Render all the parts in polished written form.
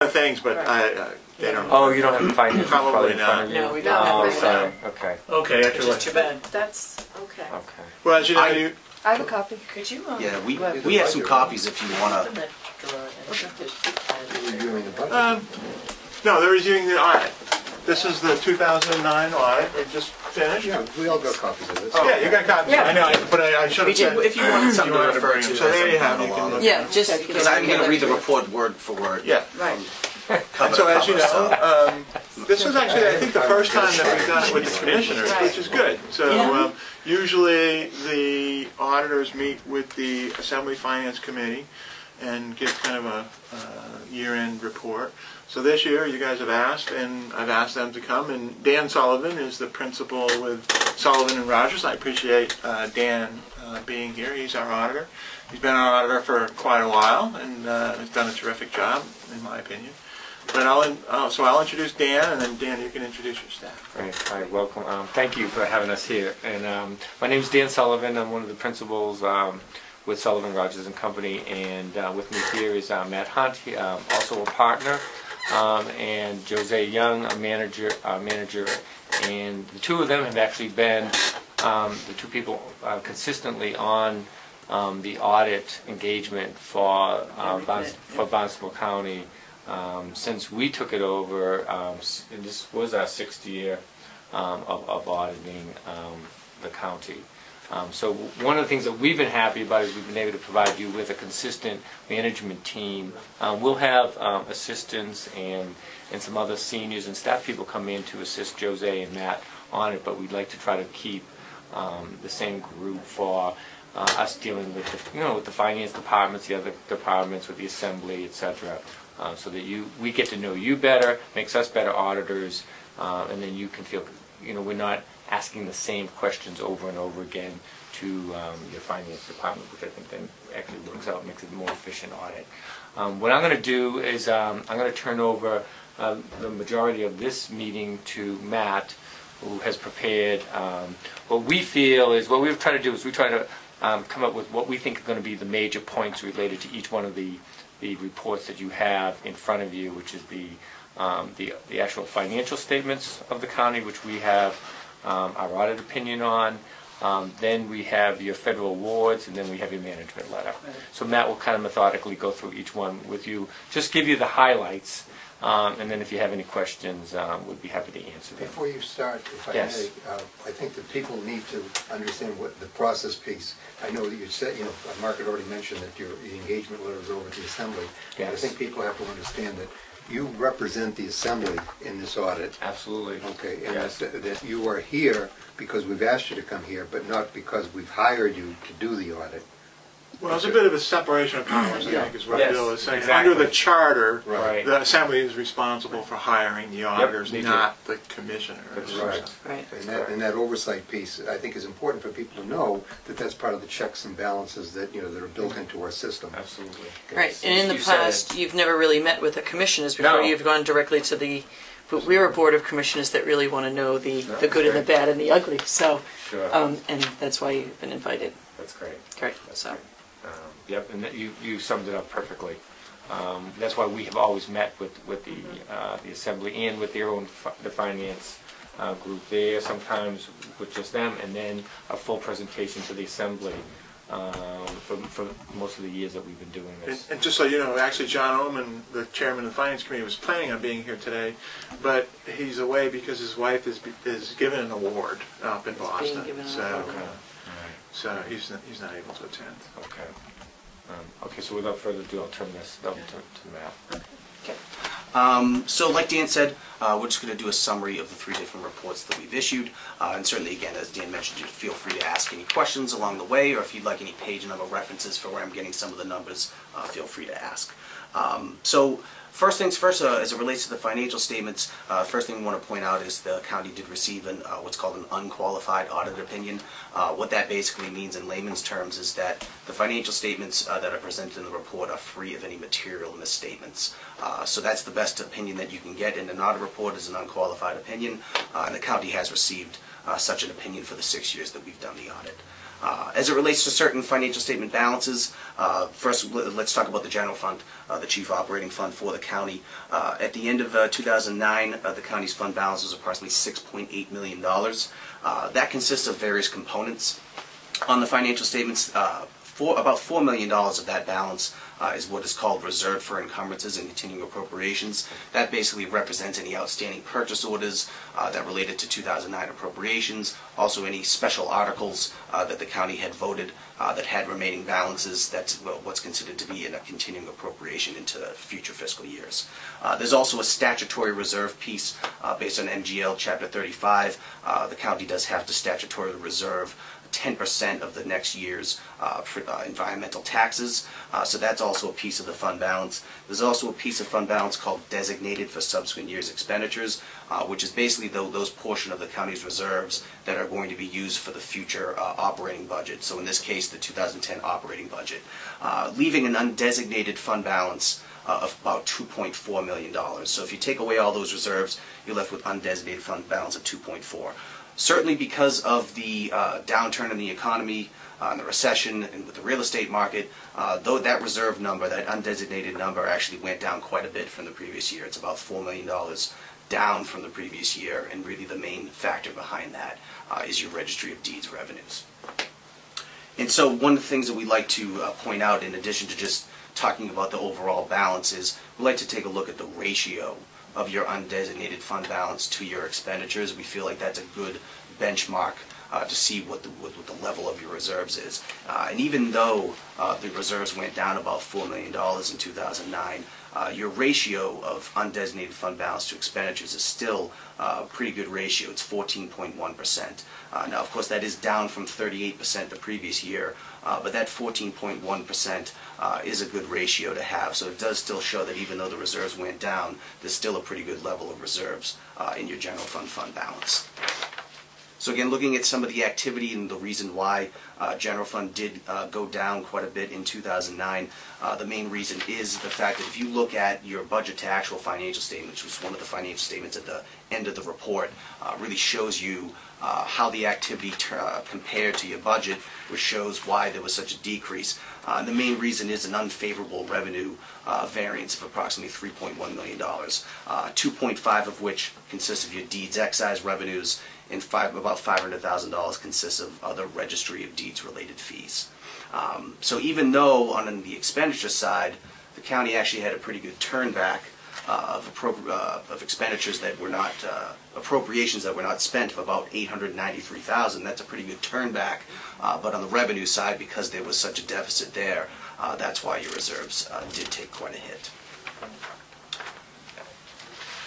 things, but they don't. Oh, you don't have the financials Probably in not. front of you? No, we don't have Oh, sorry. that. Okay. Okay, Which actually. is too bad. That's okay. Okay. Well, as you know, I have a copy. Could you? Yeah, we have some copies if you want to. Reviewing the budget. no, they're reviewing the audit. This is the 2009 audit. They just finished. Yeah, we all got copies of this. Yeah, you got copies. Yeah. I know, but I should have said. If you wanted Something to wanted to refer bring to. them. So there you have it. You can look. Yeah, just Because I'm going to read the report word for word. Yeah. Right. And so as you know, So- this is actually, I think, the first time that we've done it with the commissioners, which is good. So usually the auditors meet with the Assembly Finance Committee and give kind of a year-end report. So this year you guys have asked, and I've asked them to come, and Dan Sullivan is the principal with Sullivan and Rogers. I appreciate Dan being here. He's our auditor. He's been our auditor for quite a while and has done a terrific job, in my opinion. But I'll introduce Dan, and then Dan, you can introduce your staff. Great. Hi, welcome. Thank you for having us here. And my name is Dan Sullivan. I'm one of the principals with Sullivan, Rogers and Company, and with me here is Matt Hunt, also a partner, and Jose Young, a manager, and the two of them have actually been the two people consistently on the audit engagement for Barnstable County. Since we took it over, and this was our 6th year of auditing the county. So one of the things that we've been happy about is we've been able to provide you with a consistent management team. We'll have assistants and some other seniors and staff people come in to assist Jose and Matt on it, but we'd like to try to keep the same group for us dealing with with the finance departments, the other departments, with the assembly, etc. So that we get to know you better, makes us better auditors, and then you can feel, we're not asking the same questions over and over again to your finance department, which I think then actually works out, makes it a more efficient audit. What I'm going to do is I'm going to turn over the majority of this meeting to Matt, who has prepared what we feel is, what we've tried to do is we try to come up with what we think are going to be the major points related to each one of the reports that you have in front of you, which is the actual financial statements of the county, which we have our audit opinion on. Then we have your federal awards, and then we have your management letter. So Matt will kind of methodically go through each one with you, just give you the highlights, and then if you have any questions, we'd be happy to answer them. Before you start, if I Yes. may, I think that people need to understand what the process piece. I know that you said, Mark had already mentioned that your engagement letter is over to the Assembly. Yes. I think people have to understand that you represent the Assembly in this audit. Absolutely. Okay, and Yes. that you are here because we've asked you to come here, but not because we've hired you to do the audit. Well, it's a bit of a separation of powers, I think, is what Yes, Bill is saying. exactly. Under the charter, Right. the Assembly is responsible for hiring the auditors, they do. not the commissioners. That's Right. Right. And that oversight piece, I think, is important for people to know that that's part of the checks and balances that that are built into our system. Absolutely. Right. And in the You said past, you've never really met with the commissioners before. No. You've gone directly to the. But we're a board of commissioners that really want to know the good and the bad and the ugly. So, Sure. and that's why you've been invited. That's great. Great. That's So. great. Yep, and you summed it up perfectly. That's why we have always met with the Assembly and with their own the finance group there, sometimes with just them, and then a full presentation to the Assembly for most of the years that we've been doing this. And just so you know, actually John Oman, the chairman of the Finance Committee, was planning on being here today, but he's away because his wife is given an award up in Boston. given an So, award. so he's not able to attend. Okay. Okay, so without further ado, I'll turn this over to Matt. Okay. So like Dan said, we're just going to do a summary of the 3 different reports that we've issued. And certainly, again, as Dan mentioned, just feel free to ask any questions along the way, or if you'd like any page number references for where I'm getting some of the numbers, feel free to ask. So first things first, as it relates to the financial statements, first thing we want to point out is the county did receive what's called an unqualified audit opinion. What that basically means in layman's terms is that the financial statements that are presented in the report are free of any material misstatements. So that's the best opinion that you can get in an audit report, is an unqualified opinion, and the county has received such an opinion for the 6 years that we've done the audit. As it relates to certain financial statement balances, first let's talk about the general fund, the chief operating fund for the county. At the end of 2009, the county's fund balance was approximately $6.8 million. That consists of various components. On the financial statements, about $4 million of that balance is what is called reserve for encumbrances and continuing appropriations. That basically represents any outstanding purchase orders that related to 2009 appropriations, also any special articles that the county had voted that had remaining balances. That's what's considered to be in a continuing appropriation into future fiscal years. There's also a statutory reserve piece based on MGL Chapter 35. The county does have to statutorily reserve 10% of the next year's environmental taxes. So that's also a piece of the fund balance. There's also a piece of fund balance called designated for subsequent years' expenditures, which is basically those portion of the county's reserves that are going to be used for the future operating budget. So in this case, the 2010 operating budget, leaving an undesignated fund balance of about $2.4 million. So if you take away all those reserves, you're left with undesignated fund balance of 2.4. Certainly because of the downturn in the economy, and the recession, and with the real estate market, though that reserve number, that undesignated number, actually went down quite a bit from the previous year. It's about $4 million down from the previous year, and really the main factor behind that is your Registry of Deeds revenues. And so one of the things that we like to point out, in addition to just talking about the overall balance, is we like to take a look at the ratio of your undesignated fund balance to your expenditures. We feel like that's a good benchmark to see what the level of your reserves is. And even though the reserves went down about $4 million in 2009, your ratio of undesignated fund balance to expenditures is still a pretty good ratio. It's 14.1%. Now, of course, that is down from 38% the previous year, but that 14.1% is a good ratio to have. So it does still show that even though the reserves went down, there's still a pretty good level of reserves in your general fund balance. So again, looking at some of the activity and the reason why general fund did go down quite a bit in 2009, the main reason is the fact that if you look at your budget to actual financial statement, which was one of the financial statements at the end of the report, really shows you how the activity compared to your budget, which shows why there was such a decrease. The main reason is an unfavorable revenue variance of approximately $3.1 million, 2.5 of which consists of your deeds excise revenues, and about $500,000 consists of other Registry of Deeds related fees. So even though on the expenditure side, the county actually had a pretty good turnback of expenditures that were not, appropriations that were not spent of about $893,000. That's a pretty good turnback. But on the revenue side, because there was such a deficit there, that's why your reserves did take quite a hit.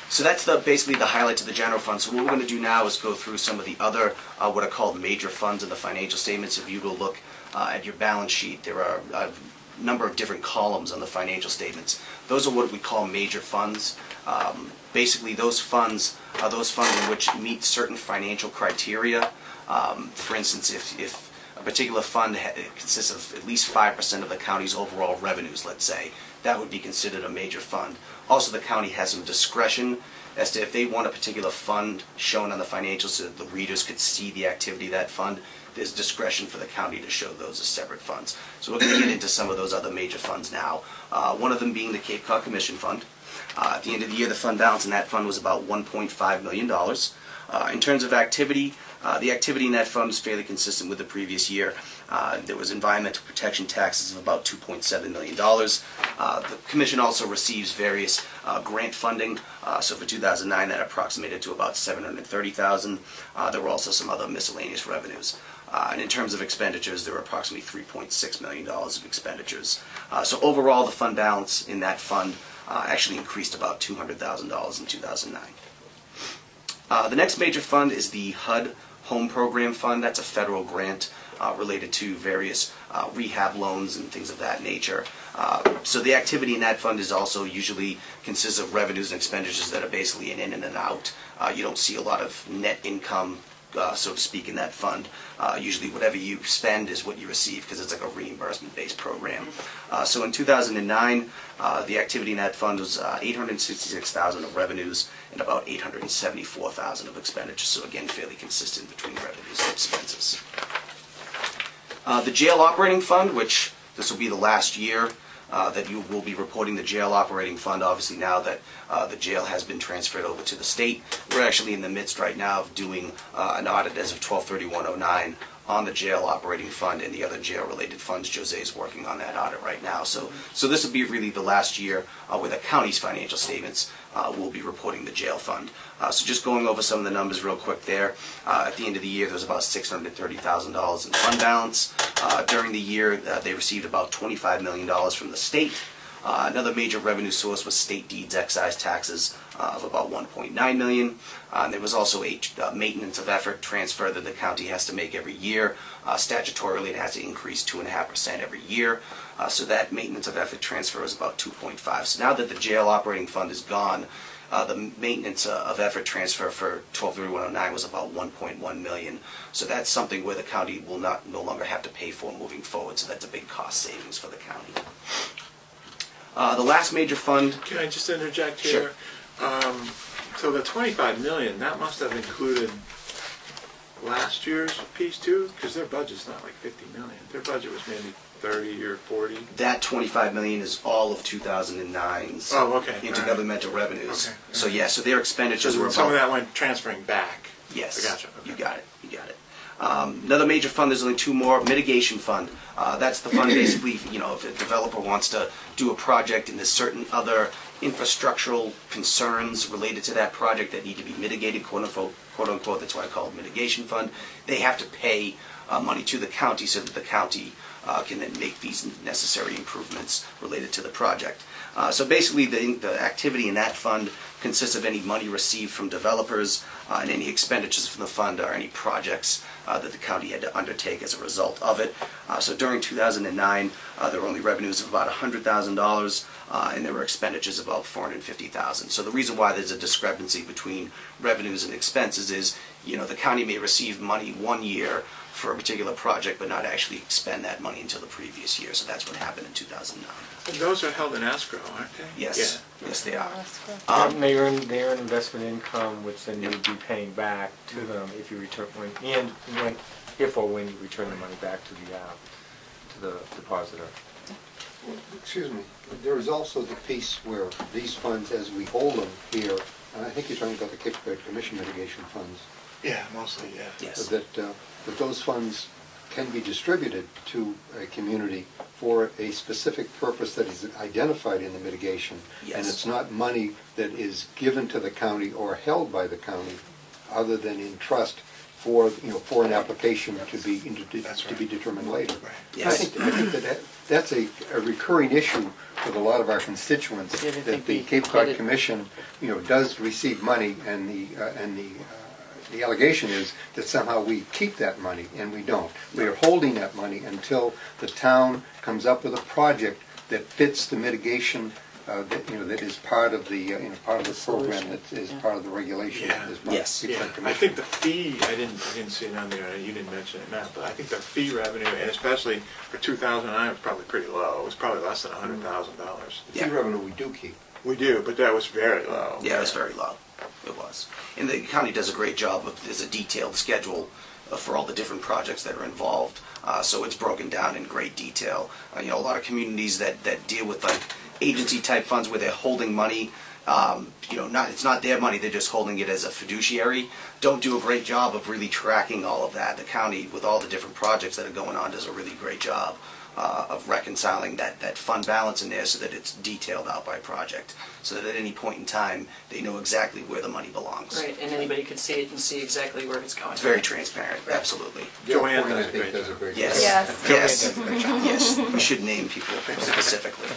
So that's basically the highlights of the general fund. So what we're going to do now is go through some of the other, what are called major funds in the financial statements. If you go look at your balance sheet, there are a number of different columns on the financial statements. Those are what we call major funds. Basically, those funds are those funds in which meet certain financial criteria. For instance, if a particular fund consists of at least 5% of the county's overall revenues, let's say, that would be considered a major fund. Also, the county has some discretion as to if they want a particular fund shown on the financials so that the readers could see the activity of that fund. There's discretion for the county to show those as separate funds. So we're going to get into some of those other major funds now. One of them being the Cape Cod Commission Fund. At the end of the year, the fund balance in that fund was about $1.5 million. In terms of activity, the activity in that fund is fairly consistent with the previous year. There was environmental protection taxes of about $2.7 million. The Commission also receives various grant funding. So for 2009, that approximated to about $730,000. There were also some other miscellaneous revenues. And in terms of expenditures, there were approximately $3.6 million of expenditures. So overall, the fund balance in that fund actually increased about $200,000 in 2009. The next major fund is the HUD Home Program Fund. That's a federal grant related to various rehab loans and things of that nature. So the activity in that fund is also usually consists of revenues and expenditures that are basically an in and an out. You don't see a lot of net income, so to speak, in that fund. Usually whatever you spend is what you receive because it's like a reimbursement-based program. So in 2009, the activity in that fund was $866,000 of revenues and about $874,000 of expenditures. So again, fairly consistent between revenues and expenses. The jail operating fund, which this will be the last year that you will be reporting the jail operating fund. Obviously now that the jail has been transferred over to the state, we're actually in the midst right now of doing an audit as of 12/31/09 on the jail operating fund and the other jail-related funds. Jose is working on that audit right now. So this will be really the last year where the county's financial statements will be reporting the jail fund. So just going over some of the numbers real quick there. At the end of the year, there was about $630,000 in fund balance. During the year, they received about $25 million from the state. Another major revenue source was state deeds excise taxes of about $1.9 million. There was also a maintenance of effort transfer that the county has to make every year. Statutorily, it has to increase 2.5% every year. So that maintenance of effort transfer is about 2.5. So now that the jail operating fund is gone, the maintenance of effort transfer for 12/31/09 was about $1.1 million. So that's something where the county will no longer have to pay for moving forward. So that's a big cost savings for the county. The last major fund. Can I just interject here? Sure. So the $25 million, that must have included last year's piece too, because their budget's not like $50 million. Their budget was maybe 30 or 40. That $25 million is all of 2009's intergovernmental revenues. Okay. So yeah, so their expenditures were about. Some of that went transferring back. Yes. I gotcha. Okay. You got it. You got it. Another major fund, there's only two more. Mitigation fund. That's the fund basically, if a developer wants to do a project and there's certain other infrastructural concerns related to that project that need to be mitigated, quote unquote, that's why I call it mitigation fund. They have to pay money to the county so that the county can then make these necessary improvements related to the project. So basically the activity in that fund consists of any money received from developers and any expenditures from the fund or any projects that the county had to undertake as a result of it. So during 2009, there were only revenues of about $100,000 and there were expenditures of about $450,000. So the reason why there's a discrepancy between revenues and expenses is, the county may receive money one year for a particular project, but not actually expend that money until the previous year. So that's what happened in 2009. And those are held in escrow, aren't they? Yes, yes they are. They earn investment income, which then you would be paying back to them if you return if or when you return the money back to the depositor. Excuse me, there is also the piece where these funds, as we hold them here, and I think you're talking about the kickback commission mitigation funds. Yeah, mostly, yeah. Yes. That those funds can be distributed to a community for a specific purpose that is identified in the mitigation. Yes. And it's not money that is given to the county or held by the county other than in trust for an application to be determined later. Right. Yes. I think that's a recurring issue with a lot of our constituents, that the Cape Cod Commission does receive money, and the allegation is that somehow we keep that money, and we don't. We are holding that money until the town comes up with a project that fits the mitigation that is part of the program, that is part of the regulation. Yeah. Yes. I think the fee, I didn't see it on there, you didn't mention it, Matt, but I think the fee revenue, and especially for 2009, was probably pretty low. It was probably less than $100,000. The fee revenue we do keep. We do, but that was very low. Yeah, it was very low. It was. And the county does a great job of, there's a detailed schedule for all the different projects that are involved. So it's broken down in great detail. A lot of communities that deal with like agency type funds where they're holding money, it's not their money, they're just holding it as a fiduciary, don't do a great job of really tracking all of that. The county, with all the different projects that are going on, does a really great job of reconciling that fund balance in there so that it's detailed out by project, so that at any point in time they know exactly where the money belongs. Right, and anybody can see it and see exactly where it's going. It's very transparent, absolutely. Joanne I think does a great Yes. job. Yes. Yes. We should name people specifically.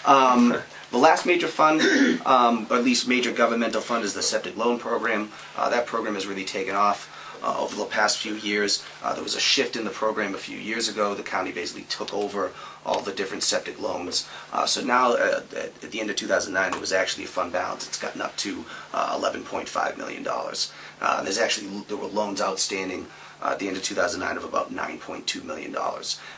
The last major fund, or at least major governmental fund, is the Septic Loan Program. That program has really taken off over the past few years. There was a shift in the program a few years ago. The county basically took over all the different septic loans. So now, at the end of 2009, there was actually a fund balance. It's gotten up to $11.5 million. There were loans outstanding at the end of 2009 of about $9.2 million.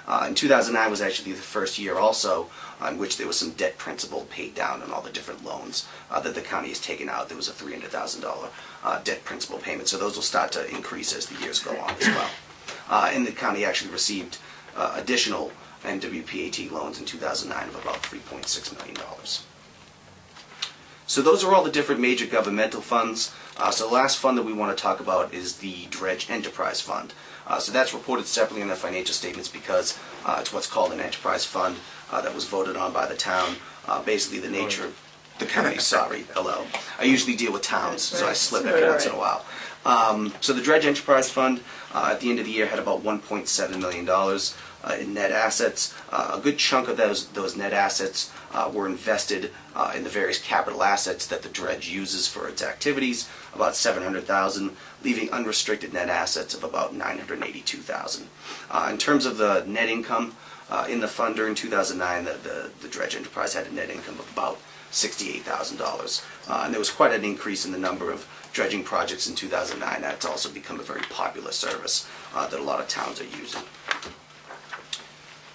And 2009 was actually the first year also on which there was some debt principal paid down on all the different loans that the county has taken out. There was a $300,000 debt principal payment. So those will start to increase as the years go on as well. And the county actually received additional NWPAT loans in 2009 of about $3.6 million. So those are all the different major governmental funds. So the last fund that we want to talk about is the Dredge Enterprise Fund. So that's reported separately in the financial statements because it's what's called an enterprise fund that was voted on by the town. Basically the nature of the county, sorry, hello. I usually deal with towns, so I slip every once in a while. So the Dredge Enterprise Fund at the end of the year had about $1.7 million in net assets. A good chunk of those net assets were invested in the various capital assets that the dredge uses for its activities, about $700,000, leaving unrestricted net assets of about $982,000. In terms of the net income in the fund during 2009, the dredge enterprise had a net income of about $68,000. And there was quite an increase in the number of dredging projects in 2009. That's also become a very popular service that a lot of towns are using.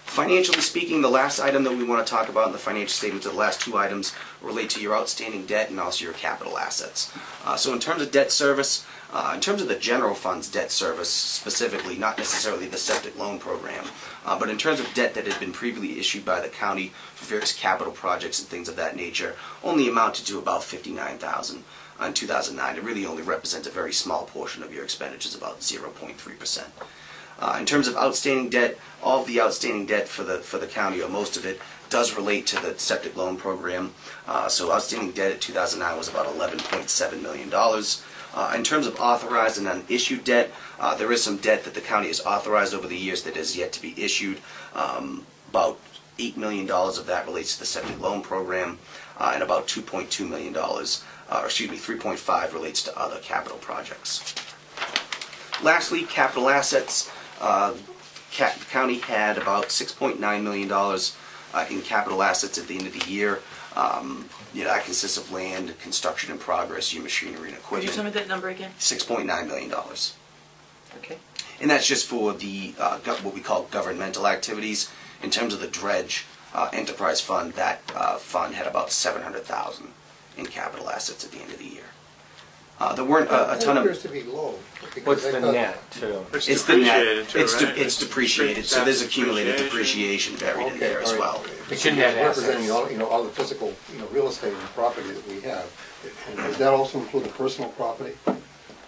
Financially speaking, the last item that we want to talk about in the financial statements, the last two items, relate to your outstanding debt and also your capital assets. So in terms of debt service, in terms of the general fund's debt service specifically, not necessarily the septic loan program, but in terms of debt that had been previously issued by the county for various capital projects and things of that nature, only amounted to about $59,000 in 2009. It really only represents a very small portion of your expenditures, about 0.3%. In terms of outstanding debt, all of the outstanding debt for the county, or most of it, does relate to the septic loan program. So outstanding debt at 2009 was about $11.7 million. In terms of authorized and unissued debt, there is some debt that the county has authorized over the years that has yet to be issued. About $8 million of that relates to the septic loan program, and about $2.2 million, excuse me, 3.5 relates to other capital projects. Lastly, capital assets. The county had about $6.9 million in capital assets at the end of the year. That consists of land, construction in progress, your machinery and equipment. Could you tell me that number again? $6.9 million. Okay. And that's just for the what we call governmental activities. In terms of the dredge enterprise fund, that fund had about $700,000 in capital assets at the end of the year. There weren't a ton of. It appears to be low. What's the net, too? It's the net. Too, right? It's depreciated, so there's accumulated depreciation buried in there as well. But your net representing assets. all the physical real estate and property that we have. And does that also include the personal property?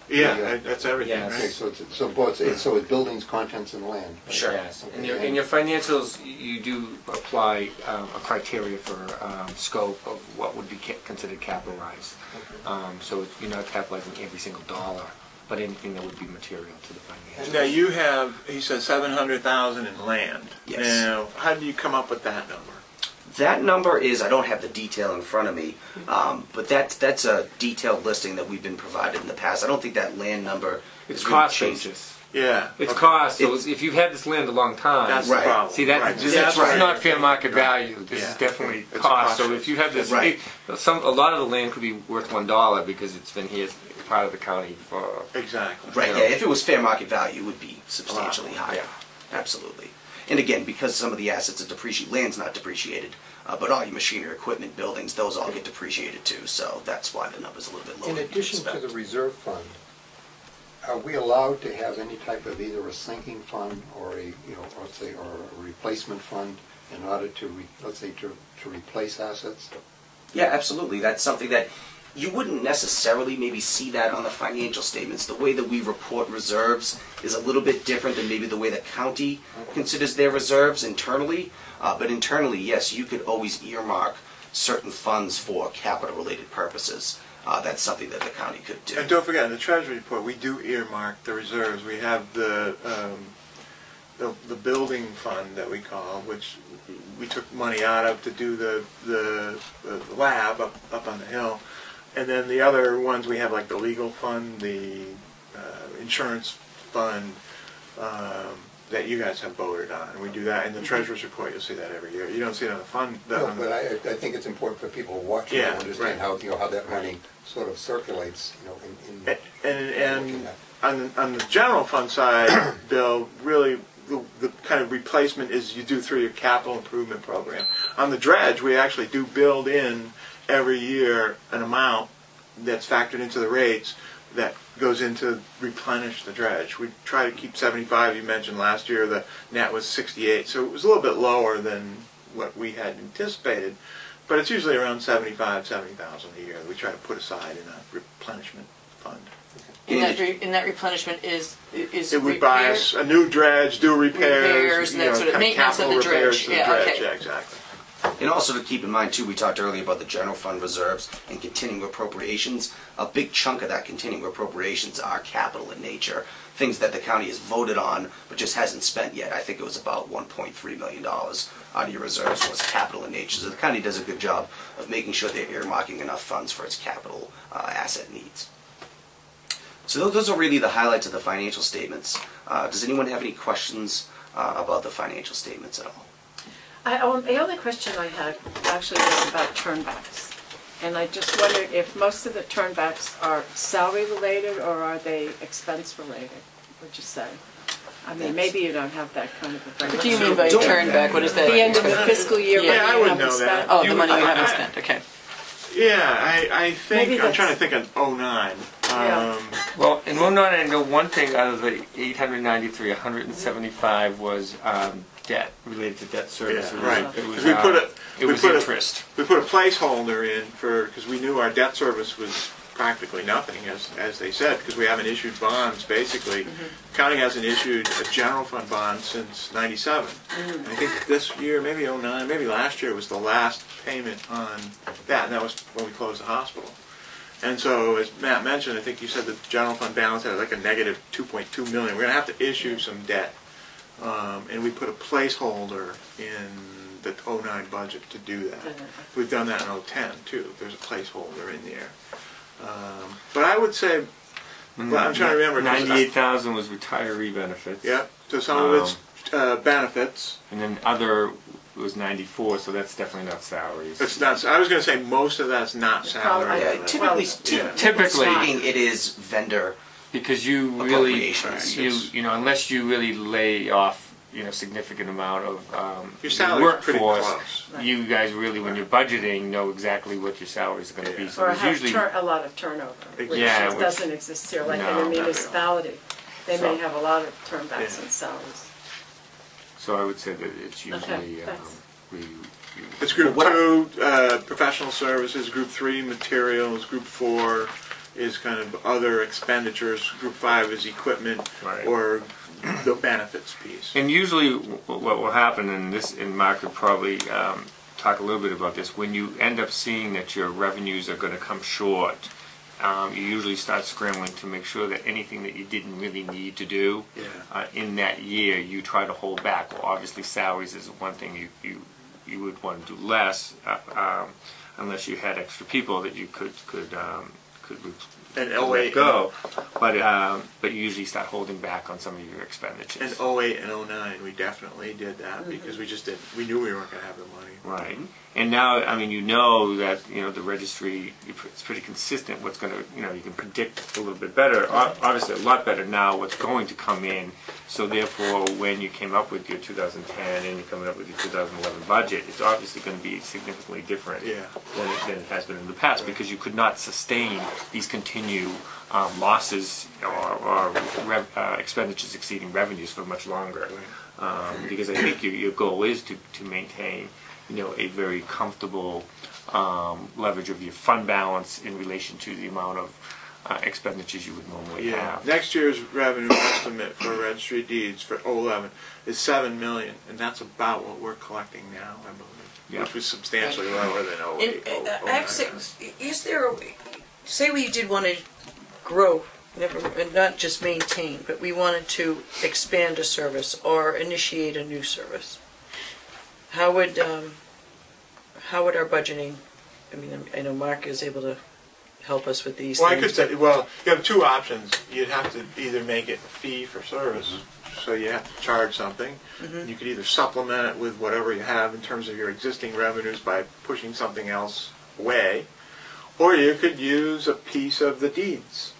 Yeah, that's everything, Yes. right? Okay, so it's buildings, contents, and land. Right? Sure. Yes. In your financials, you do apply a criteria for scope of what would be considered capitalized. So you're not capitalizing every single dollar, but anything that would be material to the financials. Now you have, he said, $700,000 in land. Yes. Now, how do you come up with that number? That number is, I don't have the detail in front of me, but that's a detailed listing that we've been provided in the past. I don't think that land number It's is really cost changed. basis. Yeah. It's okay. cost. So if you've had this land a long time, That's Right. the problem. see that Right. this That's is right. not fair market value. This Yeah. is definitely It's cost. So cost. if you have this, Right. a lot of the land could be worth $1 because it's been here part of the county for. Exactly. Right, You yeah, know. if it was fair market value, it would be substantially higher. Absolutely. And again, because some of the assets are depreciated, land's not depreciated, but all your machinery, equipment, buildings, those all get depreciated too, so that's why the number's a little bit lower. In than you'd addition to expect. the reserve fund, are we allowed to have any type of either a sinking fund or a replacement fund in order to replace assets? Yeah, absolutely. That's something that you wouldn't necessarily maybe see that on the financial statements. The way that we report reserves is a little bit different than maybe the way the county considers their reserves internally. But internally, yes, you could always earmark certain funds for capital-related purposes. That's something that the county could do. And don't forget, in the Treasury report, we do earmark the reserves. We have the building fund that we call, which we took money out of to do the lab up on the hill. And then the other ones we have, like the legal fund, the insurance fund that you guys have voted on. And we do that in the Treasurer's report. You'll see that every year. You don't see it on the fund. No, but I think it's important for people watching Yeah, to understand right. how that money sort of circulates. And on the general fund side, Bill, really the kind of replacement is you do through your capital improvement program. On the dredge, we actually do build in every year an amount that's factored into the rates that goes into replenish the dredge. We try to keep 75. You mentioned last year the net was 68, so it was a little bit lower than what we had anticipated, but it's usually around 70,000 a year that we try to put aside in a replenishment fund. In that replenishment is it would buy us a new dredge, do repairs, and that sort of maintenance of the dredge. Yeah, exactly. And also to keep in mind, too, we talked earlier about the general fund reserves and continuing appropriations. A big chunk of that continuing appropriations are capital in nature, things that the county has voted on but just hasn't spent yet. I think it was about $1.3 million out of your reserves was capital in nature. So the county does a good job of making sure they're earmarking enough funds for its capital asset needs. So those are really the highlights of the financial statements. Does anyone have any questions about the financial statements at all? The only question I had actually was about turnbacks. And I just wondered if most of the turnbacks are salary related or are they expense related, would you say? I mean, maybe you don't have that kind of a breakdown. What do you mean by turnback? What is that? The end of the fiscal year when I you would haven't know spent. that. Oh, the money you haven't spent. Okay. Yeah, I think, Maybe I'm trying to think of 09. Yeah. Well, in 09, I know one thing out of the 893, 175 was debt, related to debt services. Yeah, right. It was, We put interest. We put a placeholder in because we knew our debt service was practically nothing, as they said, because we haven't issued bonds, basically. County hasn't issued a general fund bond since 97. I think this year, maybe 09, maybe last year was the last payment on that, and that was when we closed the hospital. And so, as Matt mentioned, I think you said the general fund balance had like a negative $2.2 million. We're going to have to issue some debt. And we put a placeholder in the 09 budget to do that. We've done that in 010 too. There's a placeholder in there. But I would say, well, I'm trying to remember. 98,000 was retiree benefits. Yep. So some of it's benefits. And then other was 94, so that's definitely not salaries. It's not. I was going to say most of that's not salary. Typically speaking, it is vendor. Because you really, appropriations. you know, unless you really lay off, you know, significant amount of your salary's pretty workforce, close. you guys really, when you're budgeting, know exactly what your salaries are going to be. So Or there's have usually a lot of turnover, which doesn't exist here. Like in a municipality, they may have a lot of turnbacks in salaries. So I would say that it's usually it's Group 2, professional services. Group 3, materials. Group 4 is kind of other expenditures. Group 5 is equipment or the benefits piece. And usually what will happen, and Mark could probably talk a little bit about this, when you end up seeing that your revenues are going to come short, you usually start scrambling to make sure that anything that you didn't really need to do in that year, you try to hold back. Well, obviously salaries is one thing you would want to do less, unless you had extra people that you could and let go, but you usually start holding back on some of your expenditures. In 08 and 09, we definitely did that because we knew we weren't going to have the money. Right. And now, I mean, you know that, you know, the registry, it's pretty consistent what's going to, you know, you can predict a little bit better, obviously a lot better now what's going to come in. So therefore, when you came up with your 2010 and you're coming up with your 2011 budget, it's obviously going to be significantly different than it has been in the past because you could not sustain these continued losses or expenditures exceeding revenues for much longer. Because I think your goal is to maintain, you know, a very comfortable leverage of your fund balance in relation to the amount of expenditures you would normally have. Next year's revenue estimate for registry deeds for 2011 is $7 million, and that's about what we're collecting now, I believe, which was substantially lower than 08. Is there a way, say we did want to grow, and not just maintain, but we wanted to expand a service or initiate a new service? How would our budgeting? I mean, I know Mark is able to help us with these. Well, things. I could say, well, you have two options. You'd have to either make it fee for service, so you have to charge something. You could either supplement it with whatever you have in terms of your existing revenues by pushing something else away, or you could use a piece of the deeds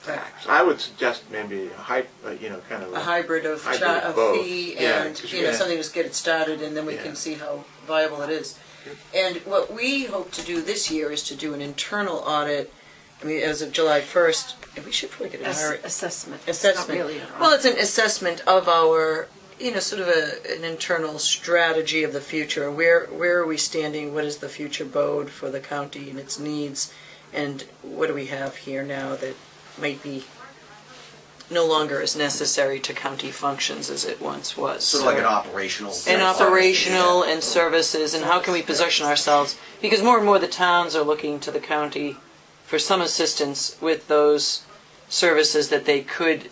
tax. I would suggest maybe a hybrid of fee and something to get it started, and then we can see how viable it is. And what we hope to do this year is to do an internal audit. I mean, as of July 1st, we should probably get assessment. assessment. It's not really Well, it's an assessment of our, sort of an internal strategy of the future. Where are we standing? What is the future bode for the county and its needs? And what do we have here now that might be no longer as necessary to county functions as it once was? Sort of like an operational. And operational and services, and how can we position ourselves? Because more and more the towns are looking to the county for some assistance with those services that they could,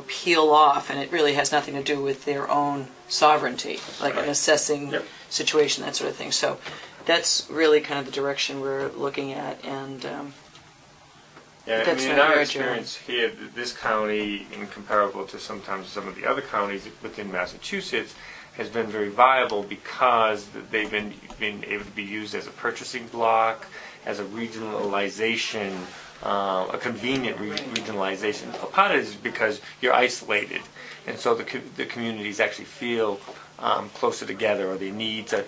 peel off, and it really has nothing to do with their own sovereignty, like an assessing situation, that sort of thing. So that's really kind of the direction we're looking at, and that's in our experience here, this county, in comparable to sometimes some of the other counties within Massachusetts, has been very viable because they've been able to be used as a purchasing block, as a regionalization, a convenient regionalization. A part of it is because you're isolated, and so the communities actually feel closer together, or their needs are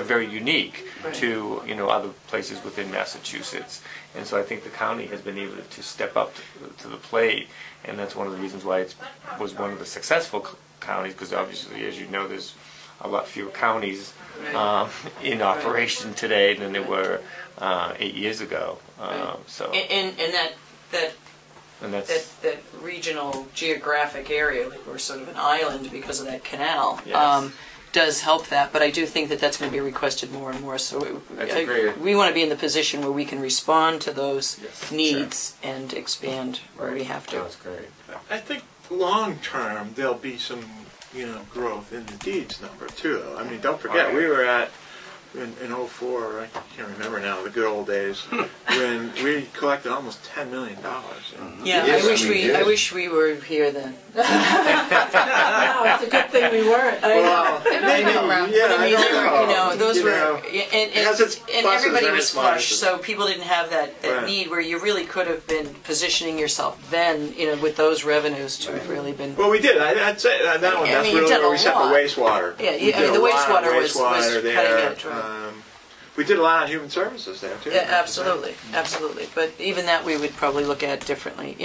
very unique to other places within Massachusetts. And so I think the county has been able to step up to the plate, and that's one of the reasons why it was one of the successful counties, because obviously, as you know, there's a lot fewer counties in operation today than there were 8 years ago. So and that regional geographic area, like we're sort of an island because of that canal, does help that. But I do think that that's going to be requested more and more. So we want to be in the position where we can respond to those needs and expand where we have to. That's great. I think long term there'll be some growth in the deeds number too. I mean, don't forget we were at in 04, I can't remember now, the good old days, when we collected almost $10 million. Yeah, I wish we were here then. No, it's a good thing we weren't. Well, those were, and everybody was flush, minuses. so people didn't have that need where you really could have been positioning yourself then, with those revenues to have really been. Well, we did. I'd say that one. That's really where we set the wastewater. Yeah, the wastewater was there. cutting edge. Right? We did a lot on human services there too. Yeah, absolutely. But even that we would probably look at differently.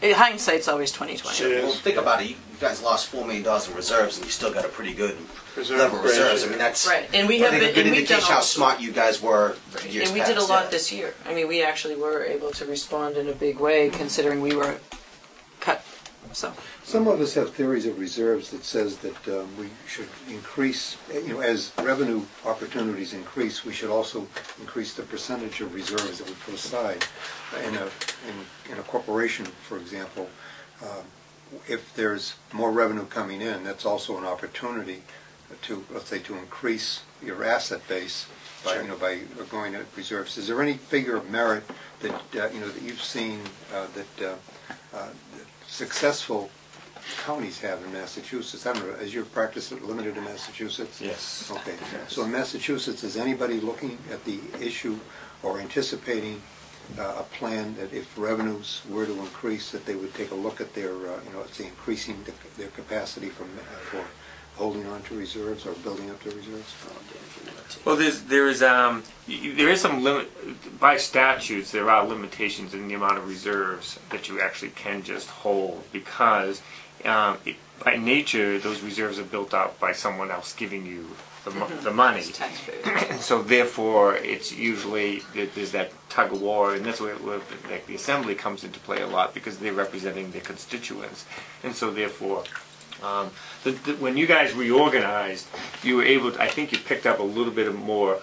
Hindsight's always 20/20. Well, think about it. You guys lost $4 million in reserves, and you still got a pretty good level of Reserve. reserves. I mean, that's right. And we have a good indication how smart you guys were. And we did a lot this year. I mean, we actually were able to respond in a big way, considering we were cut. So some of us have theories of reserves that says that we should increase, as revenue opportunities increase, we should also increase the percentage of reserves that we put aside. In a corporation, for example, if there's more revenue coming in, that's also an opportunity to, let's say, to increase your asset base by by going to reserves. Is there any figure of merit that that you've seen that successful counties have in Massachusetts? I don't know, is your practice limited to Massachusetts? Yes. Okay. So in Massachusetts, is anybody looking at the issue or anticipating a plan that if revenues were to increase, that they would take a look at their, let's say, increasing their capacity for holding on to reserves or building up their reserves? Well, there is some limit by statutes. There are limitations in the amount of reserves that you actually can just hold, because by nature those reserves are built up by someone else giving you the money. So therefore, it's usually there's that tug of war, and that's where like the assembly comes into play a lot, because they're representing their constituents, and so therefore. When you guys reorganized, you were able to, I think you picked up a little bit of more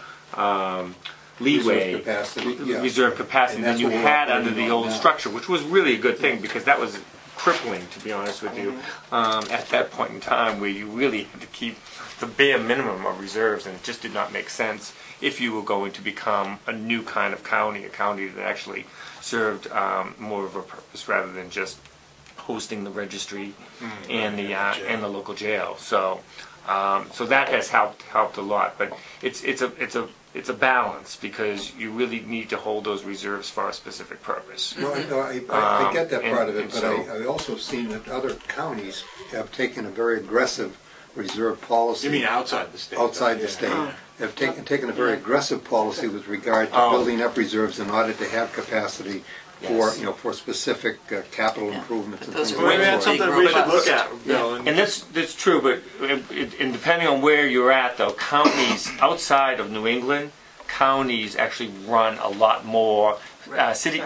leeway, reserve capacity than you had under the old structure, which was really a good thing, because that was crippling, to be honest with you, at that point in time, where you really had to keep the bare minimum of reserves, and it just did not make sense if you were going to become a new kind of county, a county that actually served more of a purpose rather than just hosting the registry and the local jail. So that has helped a lot. But it's a balance, because you really need to hold those reserves for a specific purpose. No, I get that part of it, but I also seen that other counties have taken a very aggressive reserve policy. You mean outside the state? Outside the state. have taken a very aggressive policy with regard to building up reserves in order to have capacity for, for specific capital improvements and Those things are Maybe like that's that. something we should look at, Bill. And that's true, but and depending on where you're at, though, counties outside of New England, counties actually run a lot more. City,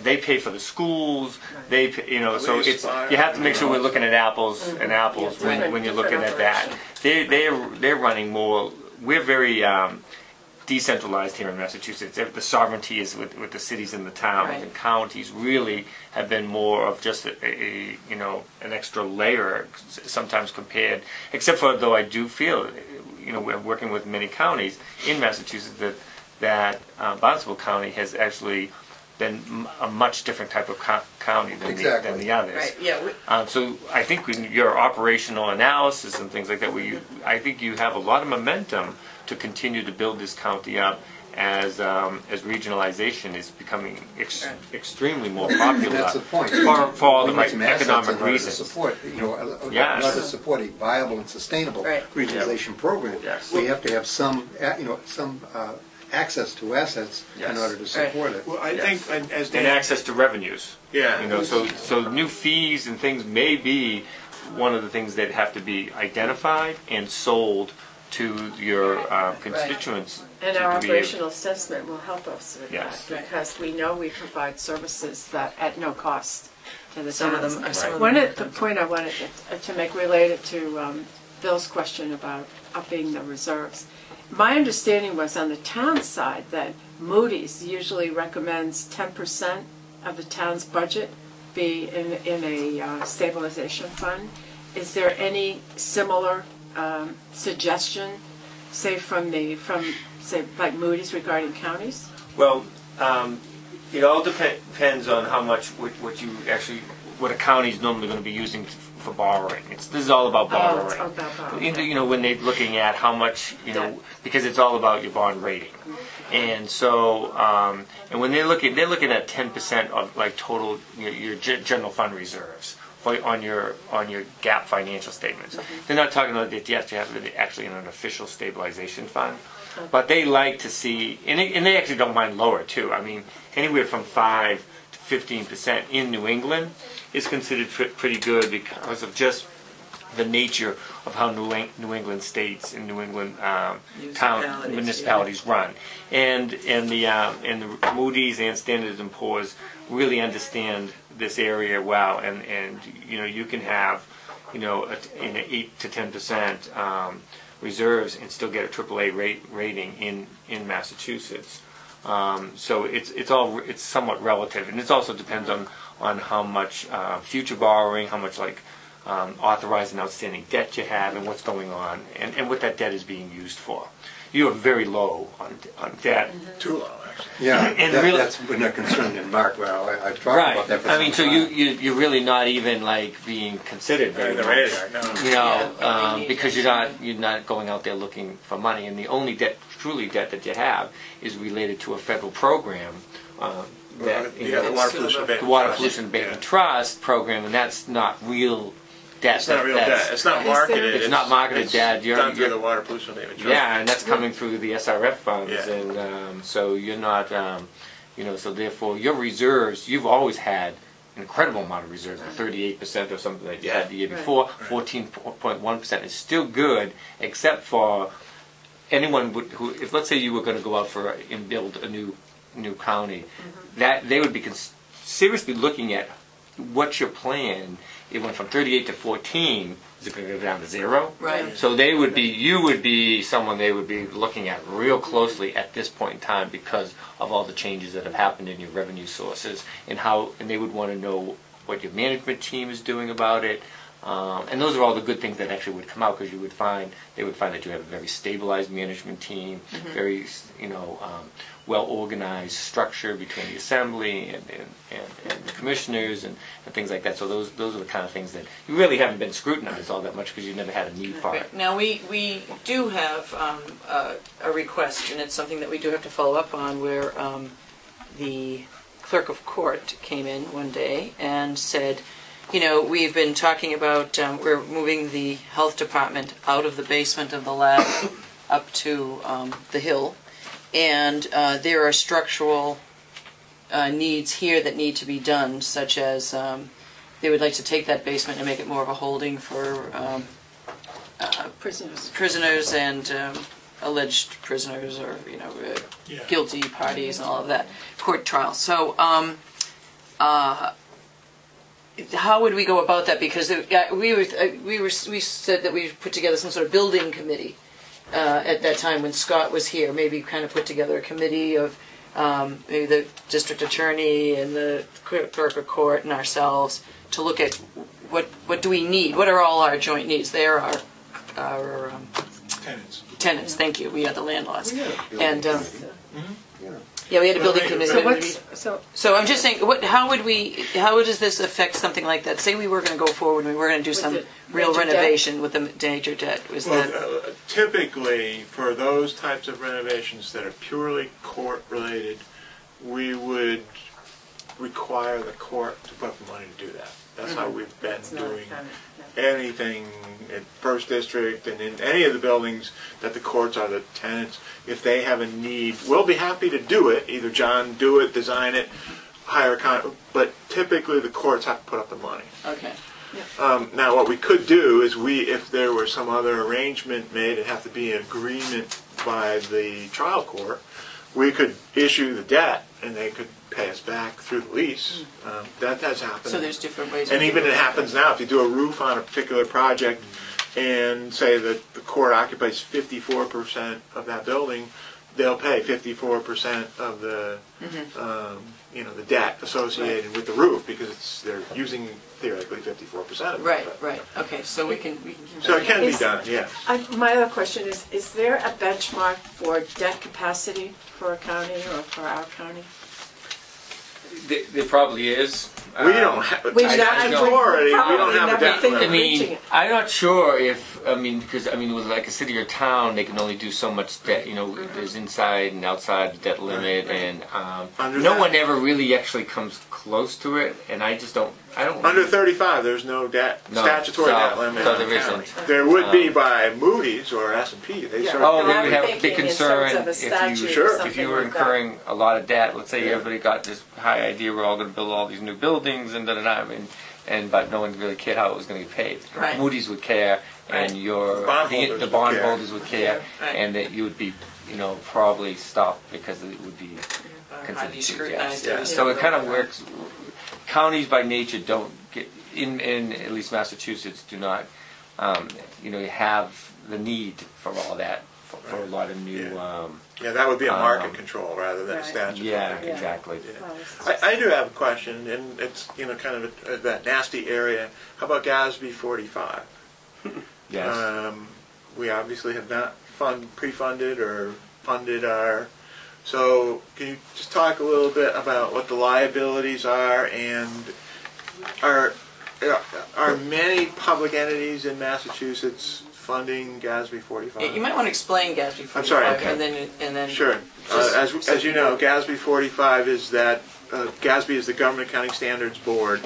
they pay for the schools. They, so it's you have to make sure we're looking at apples and apples when you're looking at that. They're running more. We're very decentralized here in Massachusetts. The sovereignty is with the cities and the towns, and counties really have been more of just an extra layer sometimes compared. Except for, though, I do feel, we're working with many counties in Massachusetts that Barnstable County has actually been a much different type of county than the others. Right. Yeah. So I think in your operational analysis and things like that, I think you have a lot of momentum to continue to build this county up as regionalization is becoming extremely more popular. That's the point. For all the We need some assets economic in order to reasons. support, in order to support a viable and sustainable regionalization program. Yes. We have to have some access to assets in order to support it. Well, I think, as Dan, And access to revenues. yeah, So new fees and things may be one of the things that have to be identified and sold to your constituents. And to our be operational assessment will help us with Yes. that, because we know we provide services that at no cost to the Some of towns. them. Some of One them. of the point I wanted to make related to Bill's question about upping the reserves. My understanding was on the town side that Moody's usually recommends 10% of the town's budget be in a stabilization fund. Is there any similar suggestion, say say like Moody's regarding counties? Well, it all depends on how much what a county is normally going to be using for borrowing. This is all about borrowing. It's all about borrowing. When they're looking at how much, because it's all about your bond rating. And so, and when they're looking at 10% of like total your general fund reserves on your GAAP financial statements. They're not talking about that you have to have it actually in an official stabilization fund. But they like to see, and they actually don't mind lower too. I mean, anywhere from 5 to 15% in New England is considered pretty good because of just the nature of how New England states and New England municipalities run, and the Moody's and Standard & Poor's really understand this area well, and you can have in 8 to 10% reserves and still get a AAA rating in Massachusetts. So it's somewhat relative, and it also depends on how much future borrowing, how much authorized and outstanding debt you have, and what's going on, and what that debt is being used for. You are very low on debt. too low, actually. Yeah, And that's been a concern in Mark. Well, I've talked about that for some so time. you're really not even being considered very The much. radar, no. Because you're not going out there looking for money, and the only debt that you have is related to a federal program. The Water Pollution Abatement the Water Trust. Pollution Abatement Trust program, and that's not real debt. It's not real debt. It's not marketed. It's not marketed debt. You're done through the Water Pollution Abatement Trust. Yeah, and that's coming through the SRF funds, Yeah. and so you're not, so therefore your reserves, you've always had an incredible amount of reserves, 38% or something that you had the year before. 14.1% is still good, except for anyone who, if let's say you were going to go out and build a new county, that they would be seriously looking at what's your plan. It went from 38 to 14. Is it going to go down to 0? Right. So you would be someone they would be looking at real closely at this point in time because of all the changes that have happened in your revenue sources and they would want to know what your management team is doing about it. And those are all the good things that actually would come out because they would find that you have a very stabilized management team, very well organized structure between the assembly and the commissioners and things like that. So those are the kind of things that you really haven't been scrutinized all that much because you never had a need for it. Now, we do have a request, and it's something that we do have to follow up on, where the clerk of court came in one day and said, we've been talking about, we're moving the health department out of the basement of the lab up to the hill, and there are structural needs here that need to be done, such as they would like to take that basement and make it more of a holding for prisoners and alleged prisoners, or guilty parties and all of that, court trials. So how would we go about that? Because we said that we put together some sort of building committee at that time when Scott was here. Maybe kind of put together a committee of maybe the district attorney and the clerk of court and ourselves to look at what do we need? What are all our joint needs? There are our tenants. Thank you. We are the landlords, and yeah, we had a building committee. So I'm just saying, how does this affect something like that? Say we were going to go forward and we were going to do some real renovation with the major debt. Typically, for those types of renovations that are purely court-related, we would require the court to put up the money to do that. That's how we've been doing anything in First District and in any of the buildings that the courts are the tenants. If they have a need, we'll be happy to do it. Either John do it, design it, hire a con. But typically the courts have to put up the money. Okay. Now what we could do is if there were some other arrangement made, it'd have to be an agreement by the trial court. We could issue the debt and they could pay us back through the lease. That has happened. So there's different ways. And even it happens now. If you do a roof on a particular project and say that the court occupies 54% of that building, they'll pay 54% of the the debt associated with the roof because they're using theoretically 54% of it. Right. Okay, so we can. So it can be done. Yeah. My other question is there a benchmark for debt capacity for a county or for our county? There probably is. We don't have a debt limit. I mean, I'm not sure if, because with like a city or town, they can only do so much debt. There's inside and outside the debt limit, and no one ever really actually comes close to it. And I don't. Under 35, there's no statutory debt limit. So there isn't. There would be by Moody's or S&P. They would have a big concern if you were incurring a lot of debt. Let's say everybody got this high idea we're all going to build all these new buildings and but no one really cared how it was going to be paid. Right. Moody's would care, and the bondholders would care, and that you would be probably stopped because it would be considered scrutinized. Yeah. So it kind of works. Counties by nature don't get in at least Massachusetts do not have the need for all that for a lot of new. That would be a market control rather than a statutory. Yeah, exactly. Yeah. I do have a question, and it's kind of that nasty area. How about GASB 45? Yes. We obviously have not pre-funded or funded our. So can you just talk a little bit about what the liabilities are, and are many public entities in Massachusetts funding GASB 45? You might want to explain GASB 45. I'm sorry. Okay. And then. Sure. As you know, GASB 45 is that GASB is the Government Accounting Standards Board,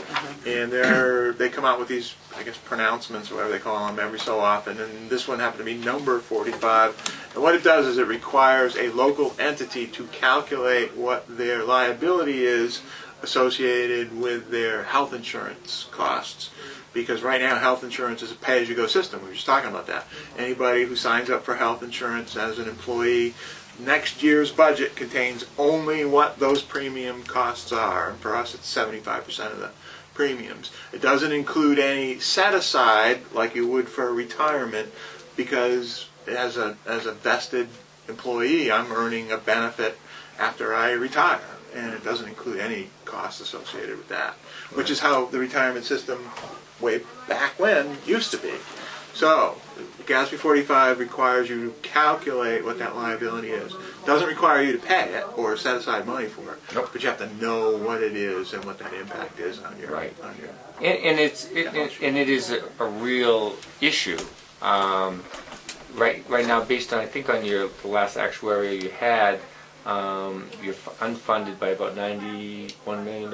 and they come out with these, pronouncements or whatever they call them every so often, and this one happened to be number 45. And what it does is it requires a local entity to calculate what their liability is associated with their health insurance costs. Because right now health insurance is a pay-as-you-go system. We were just talking about that. Anybody who signs up for health insurance as an employee, next year's budget contains only what those premium costs are. And for us, it's 75% of the premiums. It doesn't include any set-aside like you would for retirement, because as a vested employee, I'm earning a benefit after I retire. And it doesn't include any costs associated with that, which is how the retirement system way back when used to be. So, GASB 45 requires you to calculate what that liability is. It doesn't require you to pay it or set aside money for it, but you have to know what it is and what that impact is on your. Right. And it is a real issue. Right now, based on on the last actuarial you had, you're unfunded by about $91 million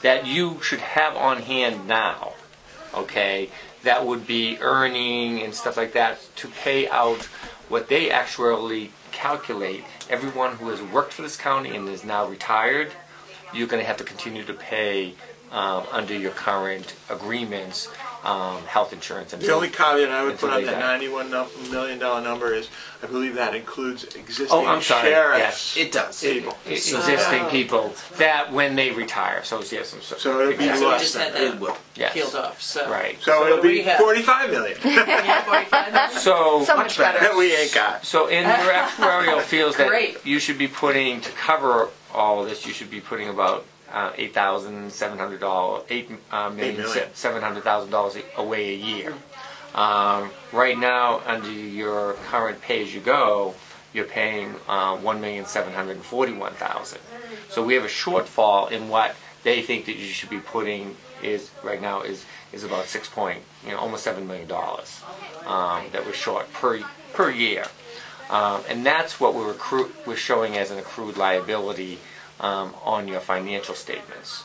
that you should have on hand now. Okay, that would be earning and stuff like that to pay out what they actually calculate. Everyone who has worked for this county and is now retired, you're going to have to continue to pay under your current agreements, health insurance. The only caveat I would put on that that. $91 million number is, I believe that includes existing I'm sorry, sheriffs. yes. It does. People. Existing people that when they retire. So yes, So it'll be So we less just than had that. It that will. yes. peeled off. So Right. So it'll what do be we have? $45 million Yeah, 45 million? So much better. that we ain't got. So in your actuarial feels that Great. you should be putting, to cover all of this, you should be putting about $8,700, $8,700,000 away a year. Right now, under your current pay-as-you-go, you're paying $1,741,000. So we have a shortfall in what they think that you should be putting is right now is about almost $7 million that we're short per year. And that's what we're showing as an accrued liability on your financial statements.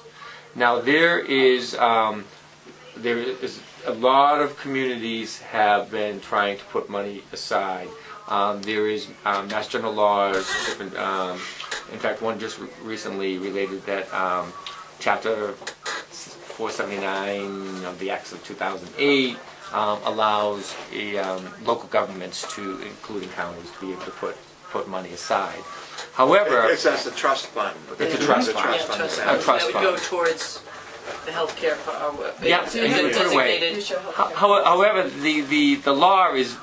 Now there is a lot of communities have been trying to put money aside. There is Mass General laws, different. In fact, one just recently related that Chapter 479 of the Acts of 2008 allows local governments to, including counties, to be able to put money aside. However, That's the trust fund. It's a trust fund. Yeah, trust A fund. trust That would go fund. towards the healthcare. Yeah, Is and it you would put away. designated? However, the law is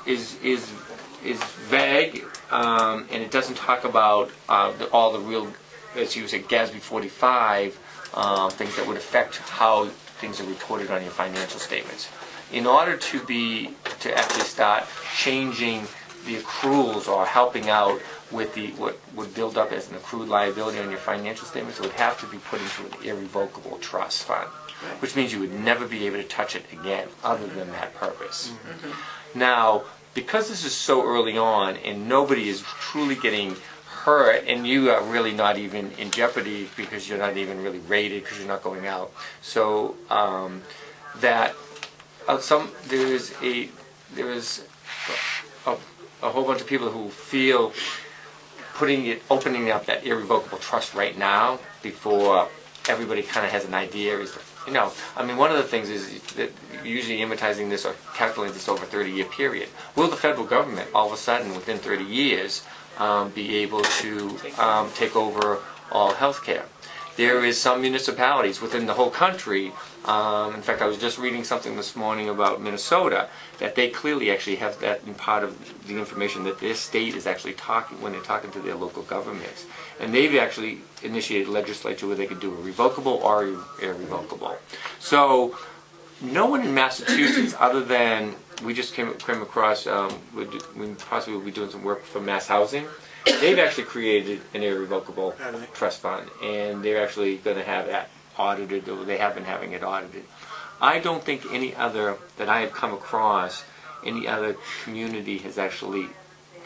vague, and it doesn't talk about all the real, as you say, GASB 45 things that would affect how things are reported on your financial statements. In order to actually start changing the accruals or helping out with what would build up as an accrued liability on your financial statements, it would have to be put into an irrevocable trust fund, which means you would never be able to touch it again other than that purpose. Mm-hmm. Now, because this is so early on and nobody is truly getting hurt, and you are really not even in jeopardy because you're not even really rated because you're not going out, so there is a whole bunch of people who feel opening up that irrevocable trust right now before everybody kind of has an idea is, one of the things is that usually amortizing this or calculating this over a 30-year period. Will the federal government all of a sudden within 30 years be able to take over all health care? There is some municipalities within the whole country, in fact I was just reading something this morning about Minnesota, that they clearly actually have that in part of the information that their state is actually talking, when they're talking to their local governments. And they've actually initiated legislature where they could do a revocable or irrevocable. So no one in Massachusetts, other than, we just came across, we possibly will be doing some work for Mass Housing. They've actually created an irrevocable trust fund, and they're actually going to have that audited, or they have been having it audited. I don't think any other, that I have come across, any other community has actually...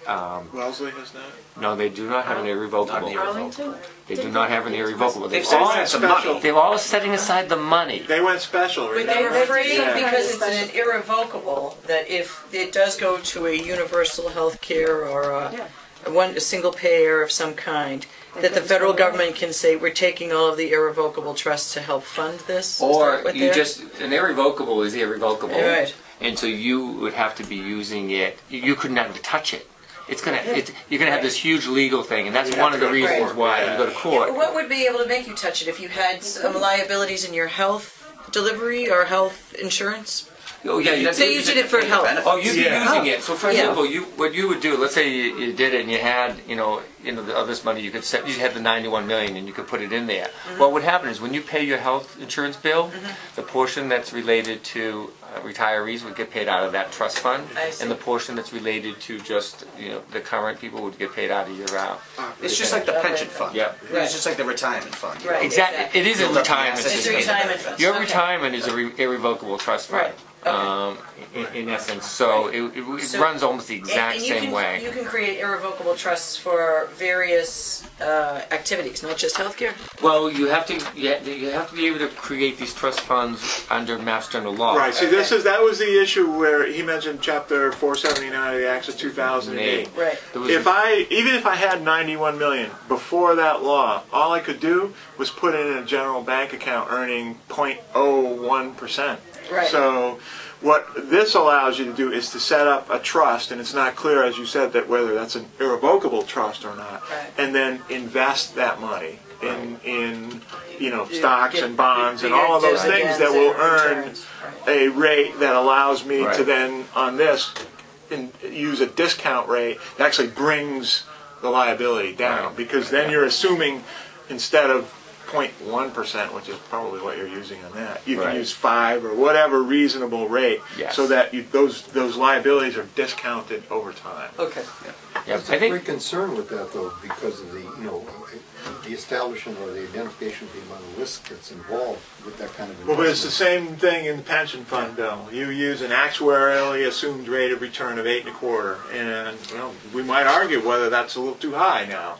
Wellesley has not? No, they do not have an irrevocable. Not Arlington? They do not have an irrevocable. They've set aside some money. They're all setting aside the money. They went special, But remember? they're afraid Yeah. because it's an irrevocable that if it does go to a universal health care or a single payer of some kind, that the federal government can say, we're taking all of the irrevocable trusts to help fund this? Is Or that what you they're- an irrevocable is irrevocable. Right. And so you would have to be using it, you couldn't have to touch it. You're gonna have this huge legal thing, and that's You one have of to the go to reasons court. why you go to court. What would be able to make you touch it if you had some liabilities in your health delivery or health insurance? Oh yeah, you Say you did it for health. Oh, you'd be Yeah. using it. So, for Yeah. example, what you would do, let's say you did it and you had, this money, you had the 91 million and you could put it in there. Mm-hmm. What would happen is when you pay your health insurance bill, the portion that's related to retirees would get paid out of that trust fund, I see. and the portion that's related to just, the current people would get paid out of your It's just like the pension fund. Yeah. It's just like the retirement fund. Right. Exactly. It is a Build up the retirement assets. It's a system. retirement fund. Your Okay. retirement is irrevocable trust fund. Right. Okay. In essence, so it So- runs almost the exact And same way. You can create irrevocable trusts for various activities, not just healthcare. Well, you have to be able to create these trust funds under Mass General Law. Right. See, that was the issue where he mentioned Chapter 479 of the Acts of 2008. Right. Even if I had 91 million before that law, all I could do was put in a general bank account earning 0.01%. Right. So what this allows you to do is to set up a trust, and it's not clear, as you said, that whether that's an irrevocable trust or not, Right. and then invest that money in stocks and bonds and bigger all of those things that will earn returns. a rate that allows me Right. to then on this use a discount rate that actually brings the liability down, Right. because then you're assuming instead of 0.1%, which is probably what you're using on that, you can Right. use 5 or whatever reasonable rate, Yes. so that those liabilities are discounted over time. Okay. Yeah, There's I a think great concern with that, though, because of the establishment or the identification of the amount of risk that's involved with that kind of investment. Well, but it's the same thing in the pension fund bill. You use an actuarially assumed rate of return of 8.25, and we might argue whether that's a little too high now.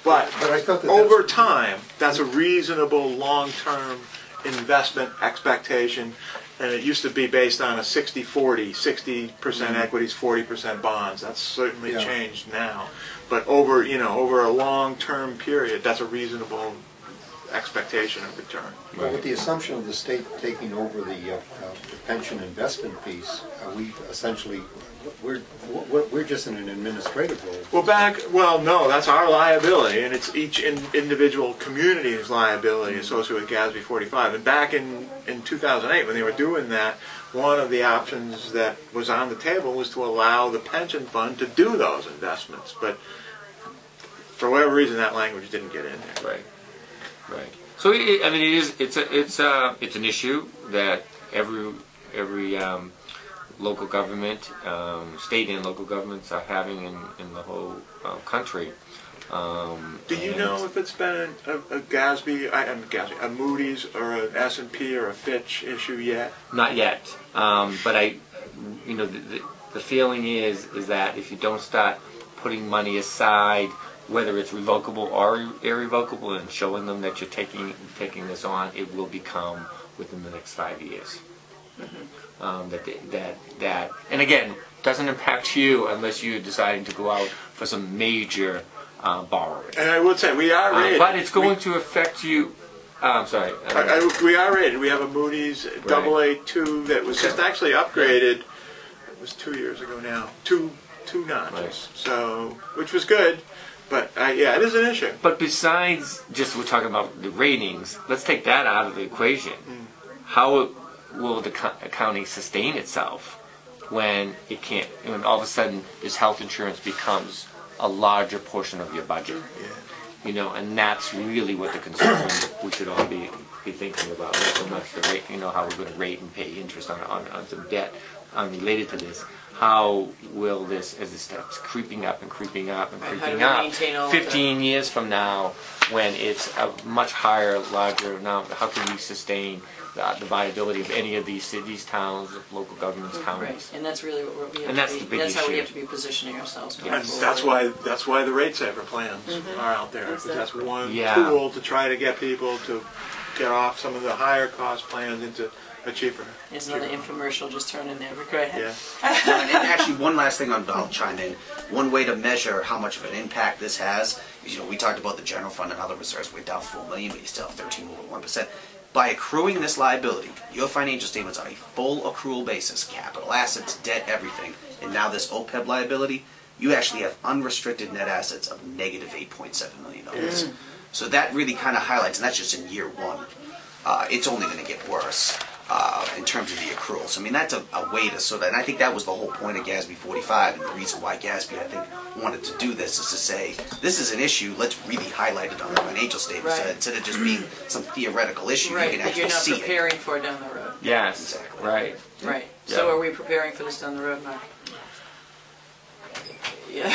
But I thought that over time, that's a reasonable long-term investment expectation, and it used to be based on a 60-40, 60% equities, 40% bonds. That's certainly Yeah. changed now. But over a long-term period, that's a reasonable expectation of return. Well, with the assumption of the state taking over the pension investment piece, we essentially, we're just in an administrative role. Well, no, that's our liability, and it's each individual community's liability associated with GASB 45. And back in 2008, when they were doing that, one of the options that was on the table was to allow the pension fund to do those investments. But for whatever reason, that language didn't get in there. Right. So it's an issue that every local government, state and local governments are having in the whole country. Do you know if it's been a GASB, a Moody's or an S&P or a Fitch issue yet? Not yet, but the feeling is that if you don't start putting money aside, whether it's revocable or irrevocable, and showing them that you're taking this on, it will become within the next 5 years. That and again, doesn't impact you unless you're deciding to go out for some major borrowing. And I would say we are rated. But it's going to affect you. I'm sorry. We are rated. We have a Moody's AA2 that was just actually upgraded. It was 2 years ago now. Two notches. Right. So, which was good. But it is an issue. But besides just we're talking about the ratings, let's take that out of the equation. How will the county sustain itself when it can't? When all of a sudden this health insurance becomes a larger portion of your budget? Yeah. And that's really what the concern we should all be thinking about. Not so much the rate, how we're going to rate and pay interest on some debt related to this. How will this, as it starts creeping up and creeping up and creeping up, 15 years from now, when it's a much higher, larger amount, how can we sustain the viability of any of these cities, towns, local governments, counties? Right, and that's really what we have And to that's be. the big That's how we issue. have to be positioning ourselves going And forward. that's why the rate saver plans are out there. Because that's one Yeah. tool to try to get people to get off some of the higher cost plans into a cheaper. It's another infomercial just thrown in there. But go ahead. Yeah. Well, and actually, one last thing I'll chime in. One way to measure how much of an impact this has is, we talked about the general fund and other reserves. We're down $4 million, but you still have 13.1%. By accruing this liability, your financial statements are a full accrual basis, capital assets, debt, everything, and now this OPEB liability, you actually have unrestricted net assets of negative $8.7 million. So that really kind of highlights, and that's just in year one. It's only going to get worse. In terms of the accruals. I mean, that's a way to sort of, and I think that was the whole point of GASB 45, and the reason why GASB, I think, wanted to do this is to say, this is an issue, let's really highlight it on the financial statements, Right. instead of just being some theoretical issue, Right, you can that actually you're not see it. preparing for down the road. Yes, Exactly. right. Right. Yeah. So are we preparing for this down the road, Mark? Yeah.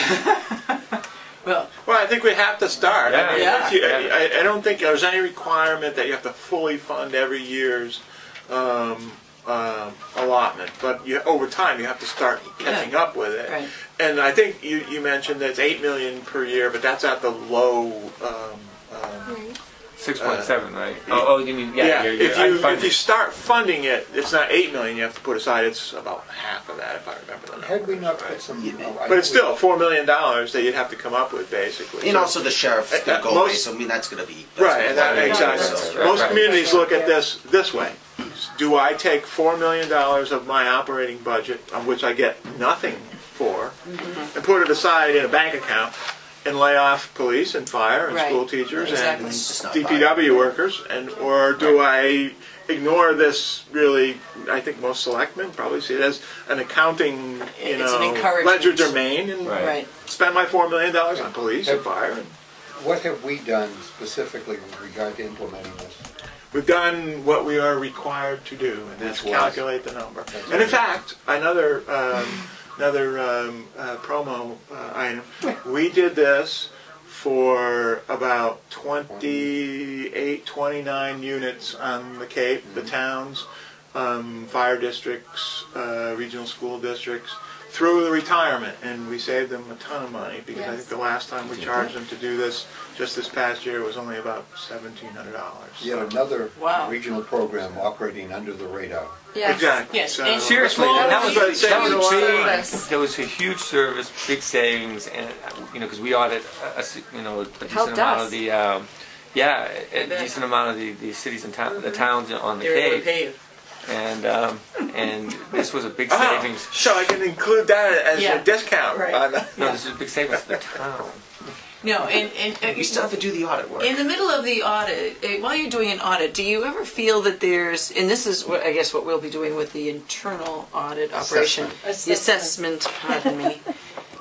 Well, I think we have to start. Yeah. I mean, Yeah. I don't think there's any requirement that you have to fully fund every year's allotment, but over time you have to start catching up with it. Right. And I think you mentioned that it's $8 million per year, but that's at the low 6.7, right? Oh, you mean, yeah, you're if you unfunded. start funding it, it's not 8 million you have to put aside. It's about half of that, if I remember the number. Had we not put some... But it's still $4 million that you'd have to come up with, basically. And also the sheriff's going to go away, so I mean that's going to be... Right, and that, exactly. Right. Most communities look at this way. Do I take $4 million of my operating budget, on which I get nothing for, and put it aside in a bank account, and lay off police and fire and Right. school teachers Exactly. and It's just not DPW workers, or do I ignore this? Really, I think most selectmen probably see it as an accounting, It's an encouragement. ledger domain, and Right. spend my $4 million on police and fire. And What have we done specifically with regard to implementing this? we've done what we are required to do, and that's Which was? calculate the number. And in fact, another promo item. We did this for about 28, 29 units on the Cape, the towns, fire districts, regional school districts, through the retirement, and we saved them a ton of money because I think the last time we charged them to do this, just this past year, was only about $1,700. Yet another Wow. regional program operating under the radar. Yes. Exactly. Yes. So- And Seriously, small and that was huge that was a service. big. There was a huge service, big savings, and because we audit a decent Helped amount us. of the a bet. decent amount of the cities and the towns on the They were able to Cape, pay you. and this was a big Oh, savings. so I can include that as Yeah. a discount. Right. on the- No, this is a big savings to the town. No, and We still have to do the audit work. in the middle of the audit, while you're doing an audit, do you ever feel that there's, and this is what I guess what we'll be doing with the internal audit operation, the assessment, pardon me,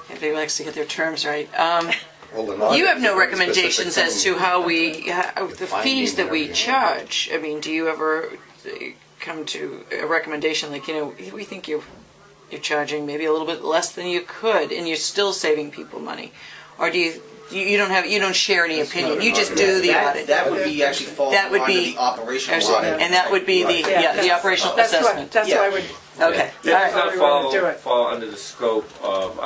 everybody likes to get their terms right. Well, an audit You have no is a recommendations specific as to how the Finding fees that we and everything. charge. I mean, do you ever come to a recommendation like, we think you're charging maybe a little bit less than you could, and you're still saving people money, or do you don't share any opinion? You just do the audit. That would be actually fall That would under be- the operational audit. And that would be the operational assessment. That's Yeah. why we. Okay. It All does right. not We wanna do it. fall under the scope of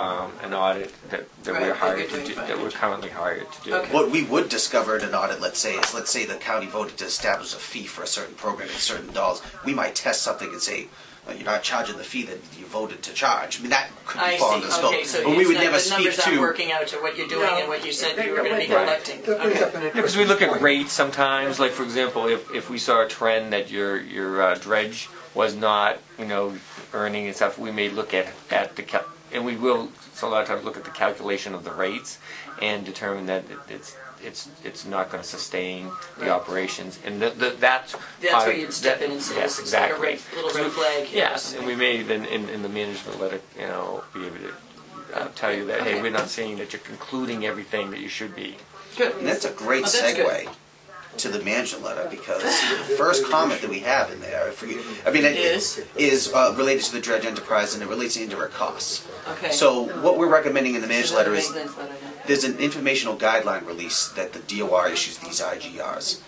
an audit that Right, we're that hired you're to doing do, fine. that we're currently hired to do. Okay. What we would discover in an audit, let's say the county voted to establish a fee for a certain program at certain dollars. We might test something and say, you're not charging the fee that you voted to charge. I mean, that could I be fall see. under the scope. Okay, so but we would it's never not, the speak numbers aren't to. working out to what you're doing and what you said you were going to be Right. collecting. That brings Okay. up an Because we look interesting at point. rates sometimes, like for example, if we saw a trend that your dredge was not, earning and stuff, we may look at and we will so a lot of times look at the calculation of the rates and determine that it's not going to sustain the operations, and that's That's where you'd step in and say, yes, this is like a exactly. little red flag here. or Yes, something. and we may then in the management letter, be able to tell you that, hey, Okay. we're not saying that you're concluding everything that you should be. Good. And that's a great Oh, that's good. segue to the management letter, because the first comment that we have in there, Is? is related to the dredge enterprise, and it relates to indirect costs. Okay. So what we're recommending in the This management letter another is maintenance letter then. there's an informational guideline release that the DOR issues these IGRs.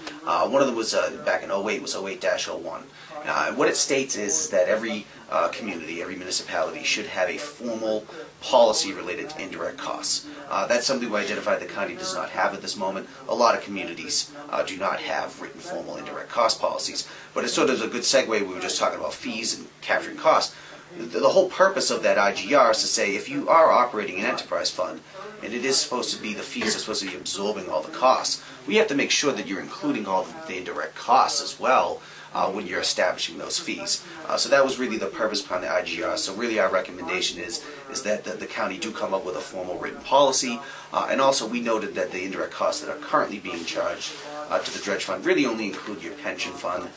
One of them was back in 08, was 08-01. And what it states is that every community, every municipality should have a formal policy related to indirect costs. That's something we identified the county does not have at this moment. A lot of communities do not have written formal indirect cost policies. But it's sort of a good segue. We were just talking about fees and capturing costs. The whole purpose of that IGR is to say if you are operating an enterprise fund, and it is supposed to be, the fees are supposed to be absorbing all the costs, we have to make sure that you're including all the indirect costs as well when you're establishing those fees. So that was really the purpose behind the IGR. So really our recommendation is that the county do come up with a formal written policy, and also we noted that the indirect costs that are currently being charged to the dredge fund really only include your pension fund,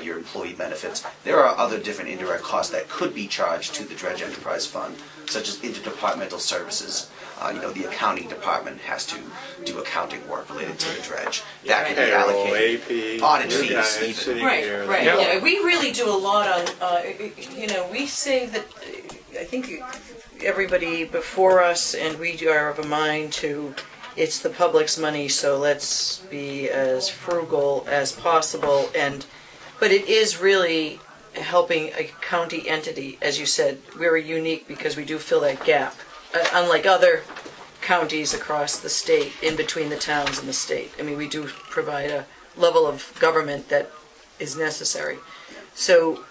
your employee benefits. There are other different indirect costs that could be charged to the dredge enterprise fund, such as interdepartmental services. The accounting department has to do accounting work related to the dredge. That can be Payroll, allocated. AP, Audit you fees, guys even. sitting Right, here. right. Yeah. Yeah, we really do a lot on. We say that. I think everybody before us, and we are of a mind to. It's the public's money, so let's be as frugal as possible. But it is really helping a county entity, as you said. We're unique because we do fill that gap, unlike other counties across the state, in between the towns and the state. I mean, we do provide level of government that is necessary. So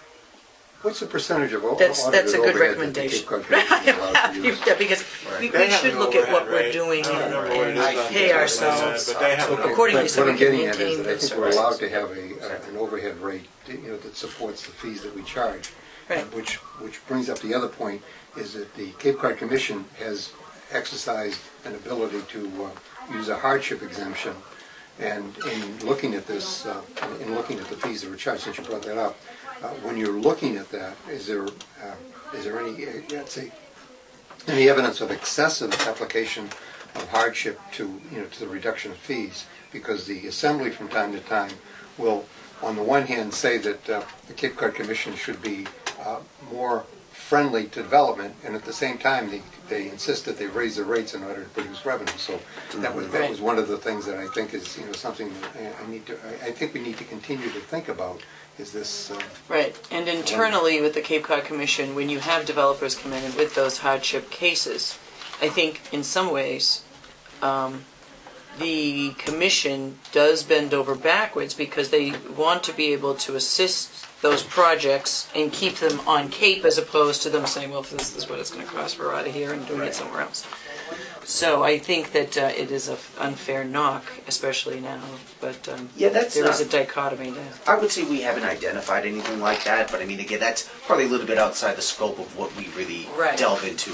What's the percentage of that's a good overhead recommendation. that the Cape Cod Commission is allowed to use? Yeah, because we should look at what we're doing and pay ourselves But they have accordingly so What we I'm can getting at is maintain that I those think we're allowed services. to have an overhead rate, that supports the fees that we charge. Right. Which brings up the other point, is that the Cape Cod Commission has exercised an ability to use a hardship exemption. And in looking at this, in looking at the fees that were charged, since you brought that up, when you're looking at that, is there any, let's say, any evidence of excessive application of hardship to the reduction of fees? Because the Assembly from time to time will, on the one hand, say that the Cape Cod Commission should be more friendly to development, and at the same time they insist that they raise the rates in order to produce revenue. So that was one of the things that I think is something that I think we need to continue to think about. Is this Right, and internally with the Cape Cod Commission, when you have developers come in with those hardship cases, I think in some ways the Commission does bend over backwards because they want to be able to assist those projects and keep them on Cape as opposed to them saying, well, this is what it's going to cost, we're out of here and doing it somewhere else. So I think that it is an unfair knock, especially now, but Yeah, there that's is a dichotomy there. I would say we haven't identified anything like that, but I mean, again, that's probably a little bit outside the scope of what we really Right. delve into.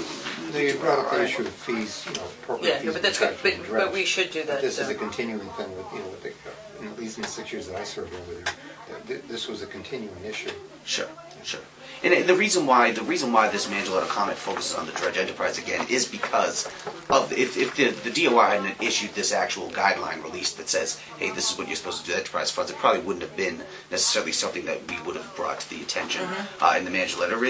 you brought up the issue of fees, appropriate Yeah, fees but that's being good, charged but and we should do that. This is a continuing thing with, with the, at least in the 6 years that I served over there, this was a continuing issue. Sure, sure. And the reason why this manual letter comment focuses on the dredge enterprise again is because of if the DOR hadn't issued this actual guideline release that says, hey, this is what you're supposed to do with enterprise funds, it probably wouldn't have been necessarily something that we would have brought to the attention in the manual letter.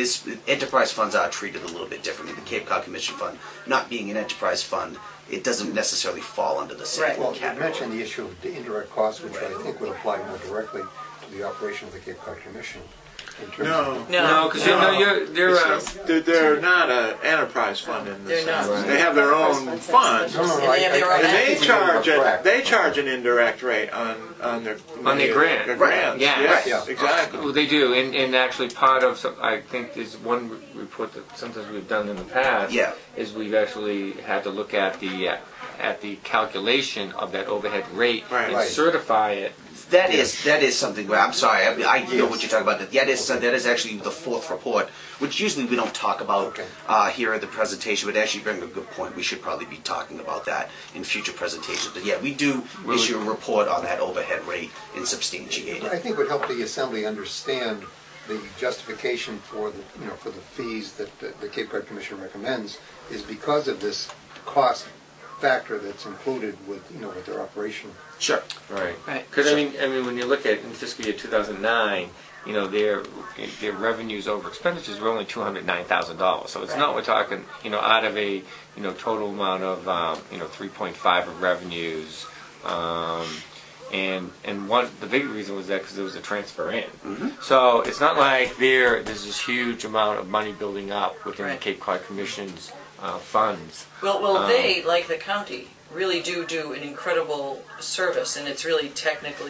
Enterprise funds are treated a little bit differently. The Cape Cod Commission Fund, not being an enterprise fund, it doesn't necessarily fall under the same Right. Well, you category. mentioned the issue of the indirect costs, which I think would apply more directly to the operation of the Cape Cod Commission. In terms of No, because They're not an enterprise fund in They're this not. sense. They have their own fund. No, And they have their own And they think we charge can track. they charge an indirect rate on their grant. Their grants. Yeah. Yes, Yeah. exactly. Well, they do, and actually part of I think there's one report that sometimes we've done in the past. Yeah. Is we've actually had to look at the calculation of that overhead rate Right. and Right. certify it. That is something where I'm sorry, I know what you're talking about. That is actually the fourth report, which usually we don't talk about here at the presentation, but actually bring a good point. We should probably be talking about that in future presentations. But yeah, we do issue a report on that overhead rate and substantiate I it. think would help the Assembly understand the justification for the for the fees that the Cape Cod Commission recommends is because of this cost factor that's included with with their operation. Sure. Right. Right. Because I mean, when you look at in fiscal year 2009, their revenues over expenditures were only $209,000. So it's not we're talking out of a total amount of 3.5 of revenues. And the big reason was that because there was a transfer in. So it's not like there's this huge amount of money building up within the Right. Cape Cod Commission's funds. Well, they, like the county, really do an incredible service, and it's really technical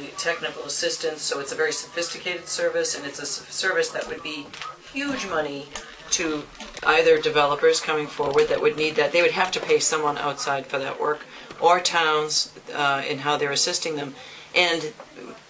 assistance, so it's a very sophisticated service, and it's a service that would be huge money to either developers coming forward that would need that. They would have to pay someone outside for that work, or towns in how they're assisting them. And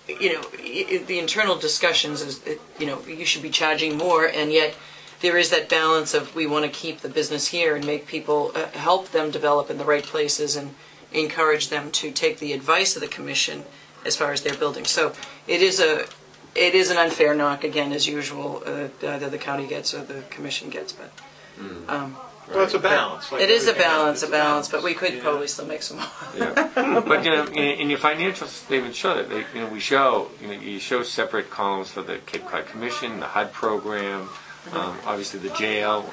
the internal discussions is, you should be charging more, and yet there is that balance of we want to keep the business here and make people help them develop in the right places and encourage them to take the advice of the commission as far as their building. So it is an unfair knock again, as usual. Either the county gets or the commission gets, but. Well, it's a balance. Like It is a everything else, balance, it's but we could probably still make some more. Yeah. But in your financial statements show that we show you show separate columns for the Cape Cod Commission, the HUD program, obviously the jail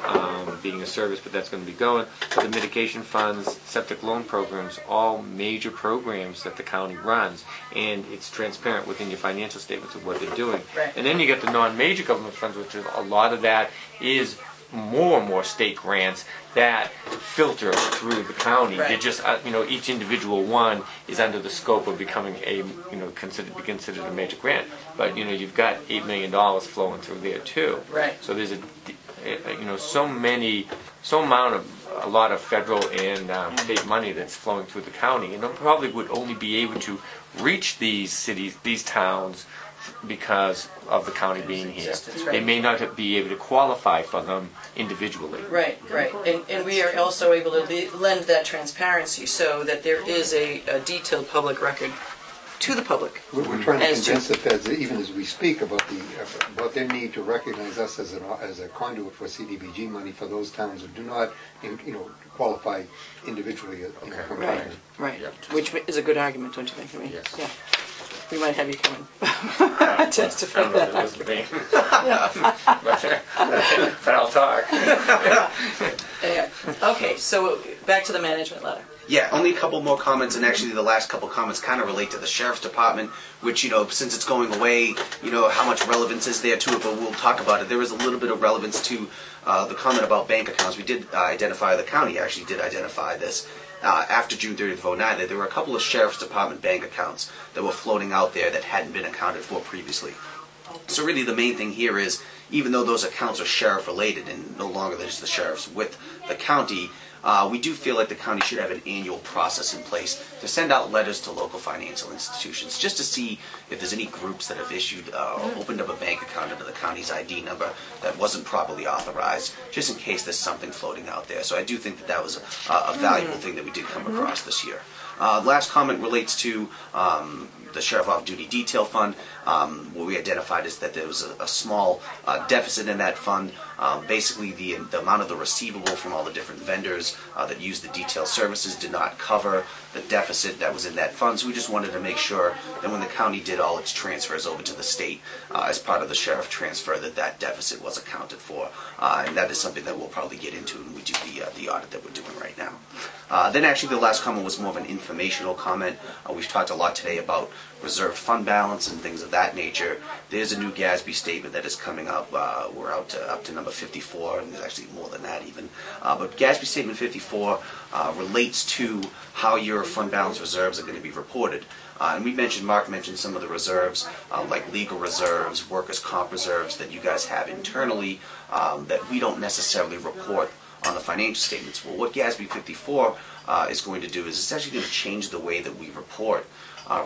being a service, but that's going to be going. But the mitigation funds, septic loan programs, all major programs that the county runs, and it's transparent within your financial statements of what they're doing. Right. And then you get the non-major government funds, which is a lot of that is more and more state grants that filter through the county. Right. They're just, each individual one is under the scope of becoming be considered a major grant. But, you've got $8 million flowing through there too. Right. So there's a lot of federal and state money that's flowing through the county, and it probably would only be able to reach these cities, these towns, because of the county being here. Right. They may not be able to qualify for them individually. Right. And we are also able to lend that transparency so that there is a detailed public record to the public. We're trying to As convince the feds, even as we speak, about their need to recognize us as a conduit for CDBG money for those towns who do not, qualify individually. Right. Which is a good argument, don't you think? I mean, Yes. yeah. We might have you come in. Testify I don't know if it was the main. But I'll talk. Yeah. Okay, so back to the management letter. Yeah, only a couple more comments, and actually the last couple comments kind of relate to the Sheriff's Department, which, since it's going away, how much relevance is there to it, but we'll talk about it. There is a little bit of relevance to the comment about bank accounts. We did identify, the county actually did identify this, after June 30th of 2009, that there were a couple of Sheriff's Department bank accounts that were floating out there that hadn't been accounted for previously. So really the main thing here is, even though those accounts are sheriff related and no longer just the sheriffs with the county, we do feel like the county should have an annual process in place to send out letters to local financial institutions just to see if there's any groups that have issued or opened up a bank account under the county's ID number that wasn't properly authorized, just in case there's something floating out there. So I do think that was a valuable thing that we did come across this year. Last comment relates to the Sheriff Off-Duty Detail Fund. What we identified is that there was a small deficit in that fund. Basically, the amount of the receivable from all the different vendors that use the detail services did not cover the deficit that was in that fund. So we just wanted to make sure that when the county did all its transfers over to the state as part of the sheriff transfer, that deficit was accounted for. And that is something that we'll probably get into when we do the audit that we're doing right now. Then actually the last comment was more of an informational comment. We've talked a lot today about reserve fund balance and things of that nature. There's a new GASB statement that is coming up. We're up to number 54, and there's actually more than that even. But GASB statement 54 relates to how your fund balance reserves are going to be reported. And Mark mentioned some of the reserves, like legal reserves, workers' comp reserves that you guys have internally that we don't necessarily report on the financial statements. Well, what GASB 54 is going to do is it's actually going to change the way that we report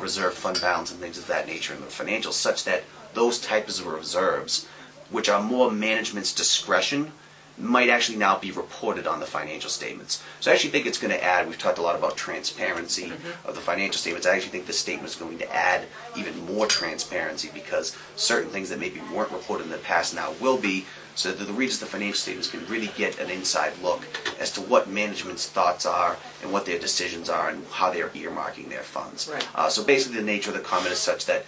reserve fund balance and things of that nature in the financials, such that those types of reserves, which are more management's discretion, might actually now be reported on the financial statements. So I actually think it's going to add, we've talked a lot about transparency of the financial statements. I actually think this statement is going to add even more transparency, because certain things that maybe weren't reported in the past now will be, so that the readers of the financial statements can really get an inside look as to what management's thoughts are and what their decisions are and how they're earmarking their funds. Right. So basically the nature of the comment is such that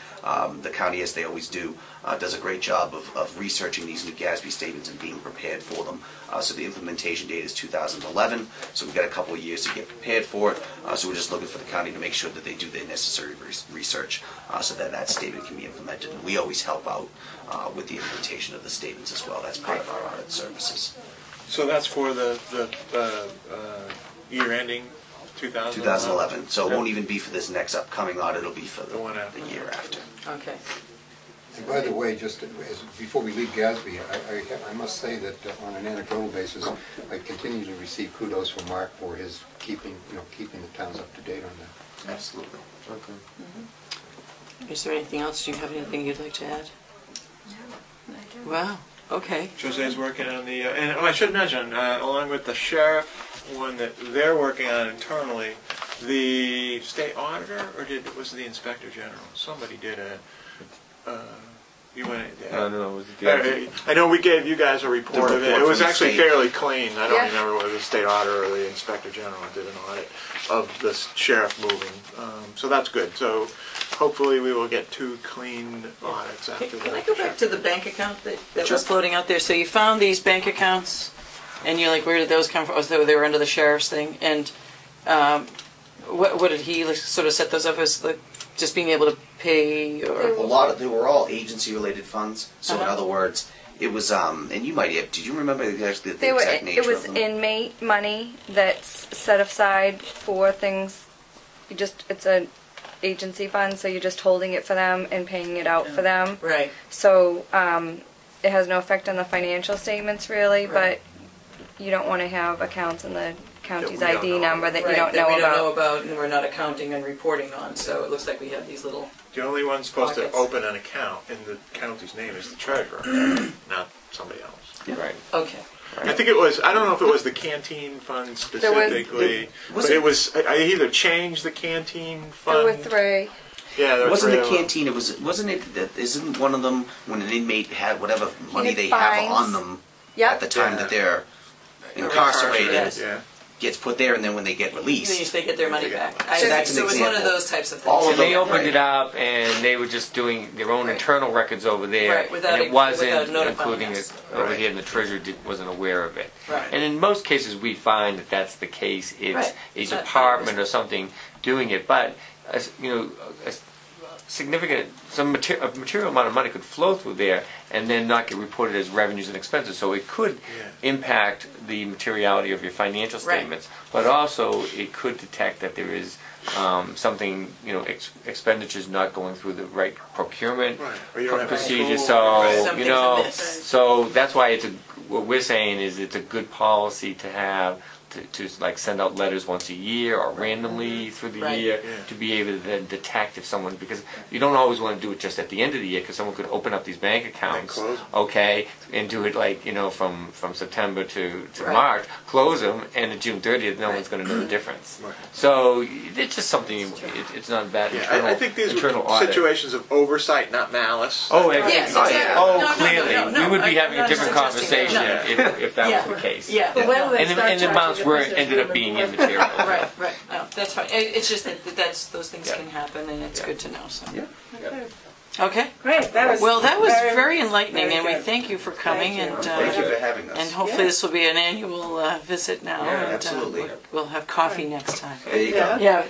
the county, as they always do, does a great job of researching these new GASB statements and being prepared for them. So the implementation date is 2011, so we've got a couple of years to get prepared for it. So we're just looking for the county to make sure that they do their necessary research so that that statement can be implemented. And we always help out with the implementation of the statements as well. That's part of our audit services. So that's for the year ending 2011. So it won't even be for this next upcoming audit. It'll be for the year after. Okay. And by the way, just before we leave GASB, I must say that on an anecdotal basis, I continue to receive kudos from Mark for his keeping the towns up to date on that. Absolutely. Okay. Is there anything else? Do you have anything you'd like to add? No, I don't. Wow. Okay. Jose's working on the, and I should mention, along with the sheriff one that they're working on internally, the state auditor, or was it the inspector general? Somebody did you went. No, was it the I know we gave you guys a report of it. It was actually fairly clean. I don't Yeah. remember whether the state auditor or the inspector general did an audit of the sheriff moving. So that's good. So hopefully we will get 2 clean audits after that. Can I go back to the bank account that was floating out there? So you found these bank accounts, and you're like, where did those come from? Oh, so they were under the sheriff's thing. And what did he sort of set those up as, just being able to pay? Or They were all agency-related funds. So in other words, it was, and you might have, did you remember actually the They were, exact nature it was of them? inmate money that's set aside for things. It's an agency fund, so you're just holding it for them and paying it out for them. Right. So it has no effect on the financial statements really, Right. but you don't want to have accounts in the county's That we don't ID know number about. that Right, you don't that know we about. don't know about, and we're not accounting and reporting on, so it looks like we have these little... The only one supposed to Pockets. open an account in the county's name is the treasurer, not somebody else. Right. Okay. I think it was, I don't know if it was the canteen fund specifically, was but it- it was, I either changed the canteen fund. There were three. Yeah, there were Wasn't three the of them. canteen, wasn't it, that isn't one of them when an inmate had whatever money had they have fines. on them Yep. at the time Yeah. that they're incarcerated, Yeah. gets put there, and then when they get Then released, they get their money back. So that's an So it was one of example. those types of things. All So of they them, opened right. it up, and they were just doing their own Right. internal records over there, Right, without and it- it wasn't without notifying including us. it over Right. here, and the treasurer wasn't aware of it. Right. And in most cases, we find that that's the case. It's Right. a It's not department part or something doing it, but a significant, a material amount of money could flow through there and then not get reported as revenues and expenses. So it could impact the materiality of your financial Right. statements, but also it could detect that there is something, expenditures not going through the right procurement Right. Or you don't have procedure. control. So Right. Something's amiss. so that's why what we're saying is it's a good policy to have. To like send out letters once a year or randomly through the Right. year Yeah. to be able to then detect if someone, because you don't always want to do it just at the end of the year, because someone could open up these bank accounts, close 'em. okay, and do it like from September to Right. March, close them, and at June 30th, no Right. one's going to know the difference. Right. So it's just something. It's not a bad Yeah, internal, I think these internal were audit. situations of oversight, not malice. Oh, Yes, oh, exactly. yeah. No, Oh, no, no, clearly, no, no, we would be I'm having a not different suggesting that. conversation if that Yeah. was the case. Yeah. But when will they And start the charging amounts the were business ended up room being and- immaterial. Right, right. No, that's fine. It's just that those things Yeah. can happen, and it's Yeah. good to know. So. Yeah. Okay. Great, that was. Well, that was very enlightening, very and we good. thank you for coming. Thank you. And Thank you for having us. and hopefully this will be an annual visit now. Yeah, and, absolutely. We'll have coffee next time. There you go. Yeah.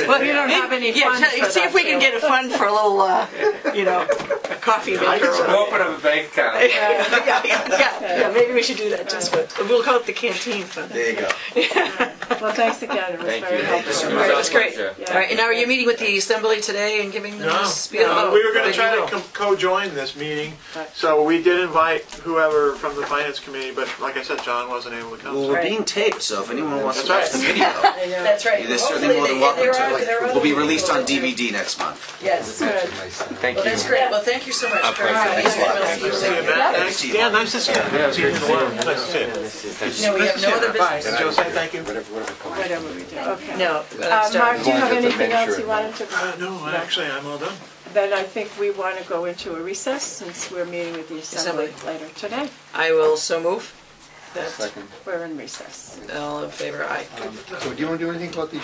Well, you don't have any Yeah, funds for see that, if we can so- get a fund for a little, coffee maker. Open up a bank account. Yeah, maybe we should do that. Just we'll call it the canteen fund. There you go. Well, thanks again, it was Thank very you. helpful. All right, that's great. Pleasure. All right, and now are you meeting with the assembly today and giving them No, this? we were going to try to to co-join this meeting, Right. so we did invite whoever from the finance committee, but like I said, John wasn't able to come. Well, so- we're being taped, so if anyone wants to That's watch the right. video, That's right. you're certainly more than welcome to. We'll be released on DVD. DVD next month. Yes. Good. Thank Well, you. that's great. Well, thank you so much. Our pleasure. Very Thanks a lot. nice to See you, you. Matt. Yeah. Nice. Yeah, nice to see you. Yeah, See you in a while. Nice to see you. No, we have no other Bye. business. Joe, say thank you. Whatever we do, okay. No. Mark, do you have As long as it's a anything else miniature. you wanted to? No, actually, I'm all done. Then I think we want to go into a recess since we're meeting with the assembly later today. I will so move. Second. We're in recess. All in favor, aye. So do you want to do anything about these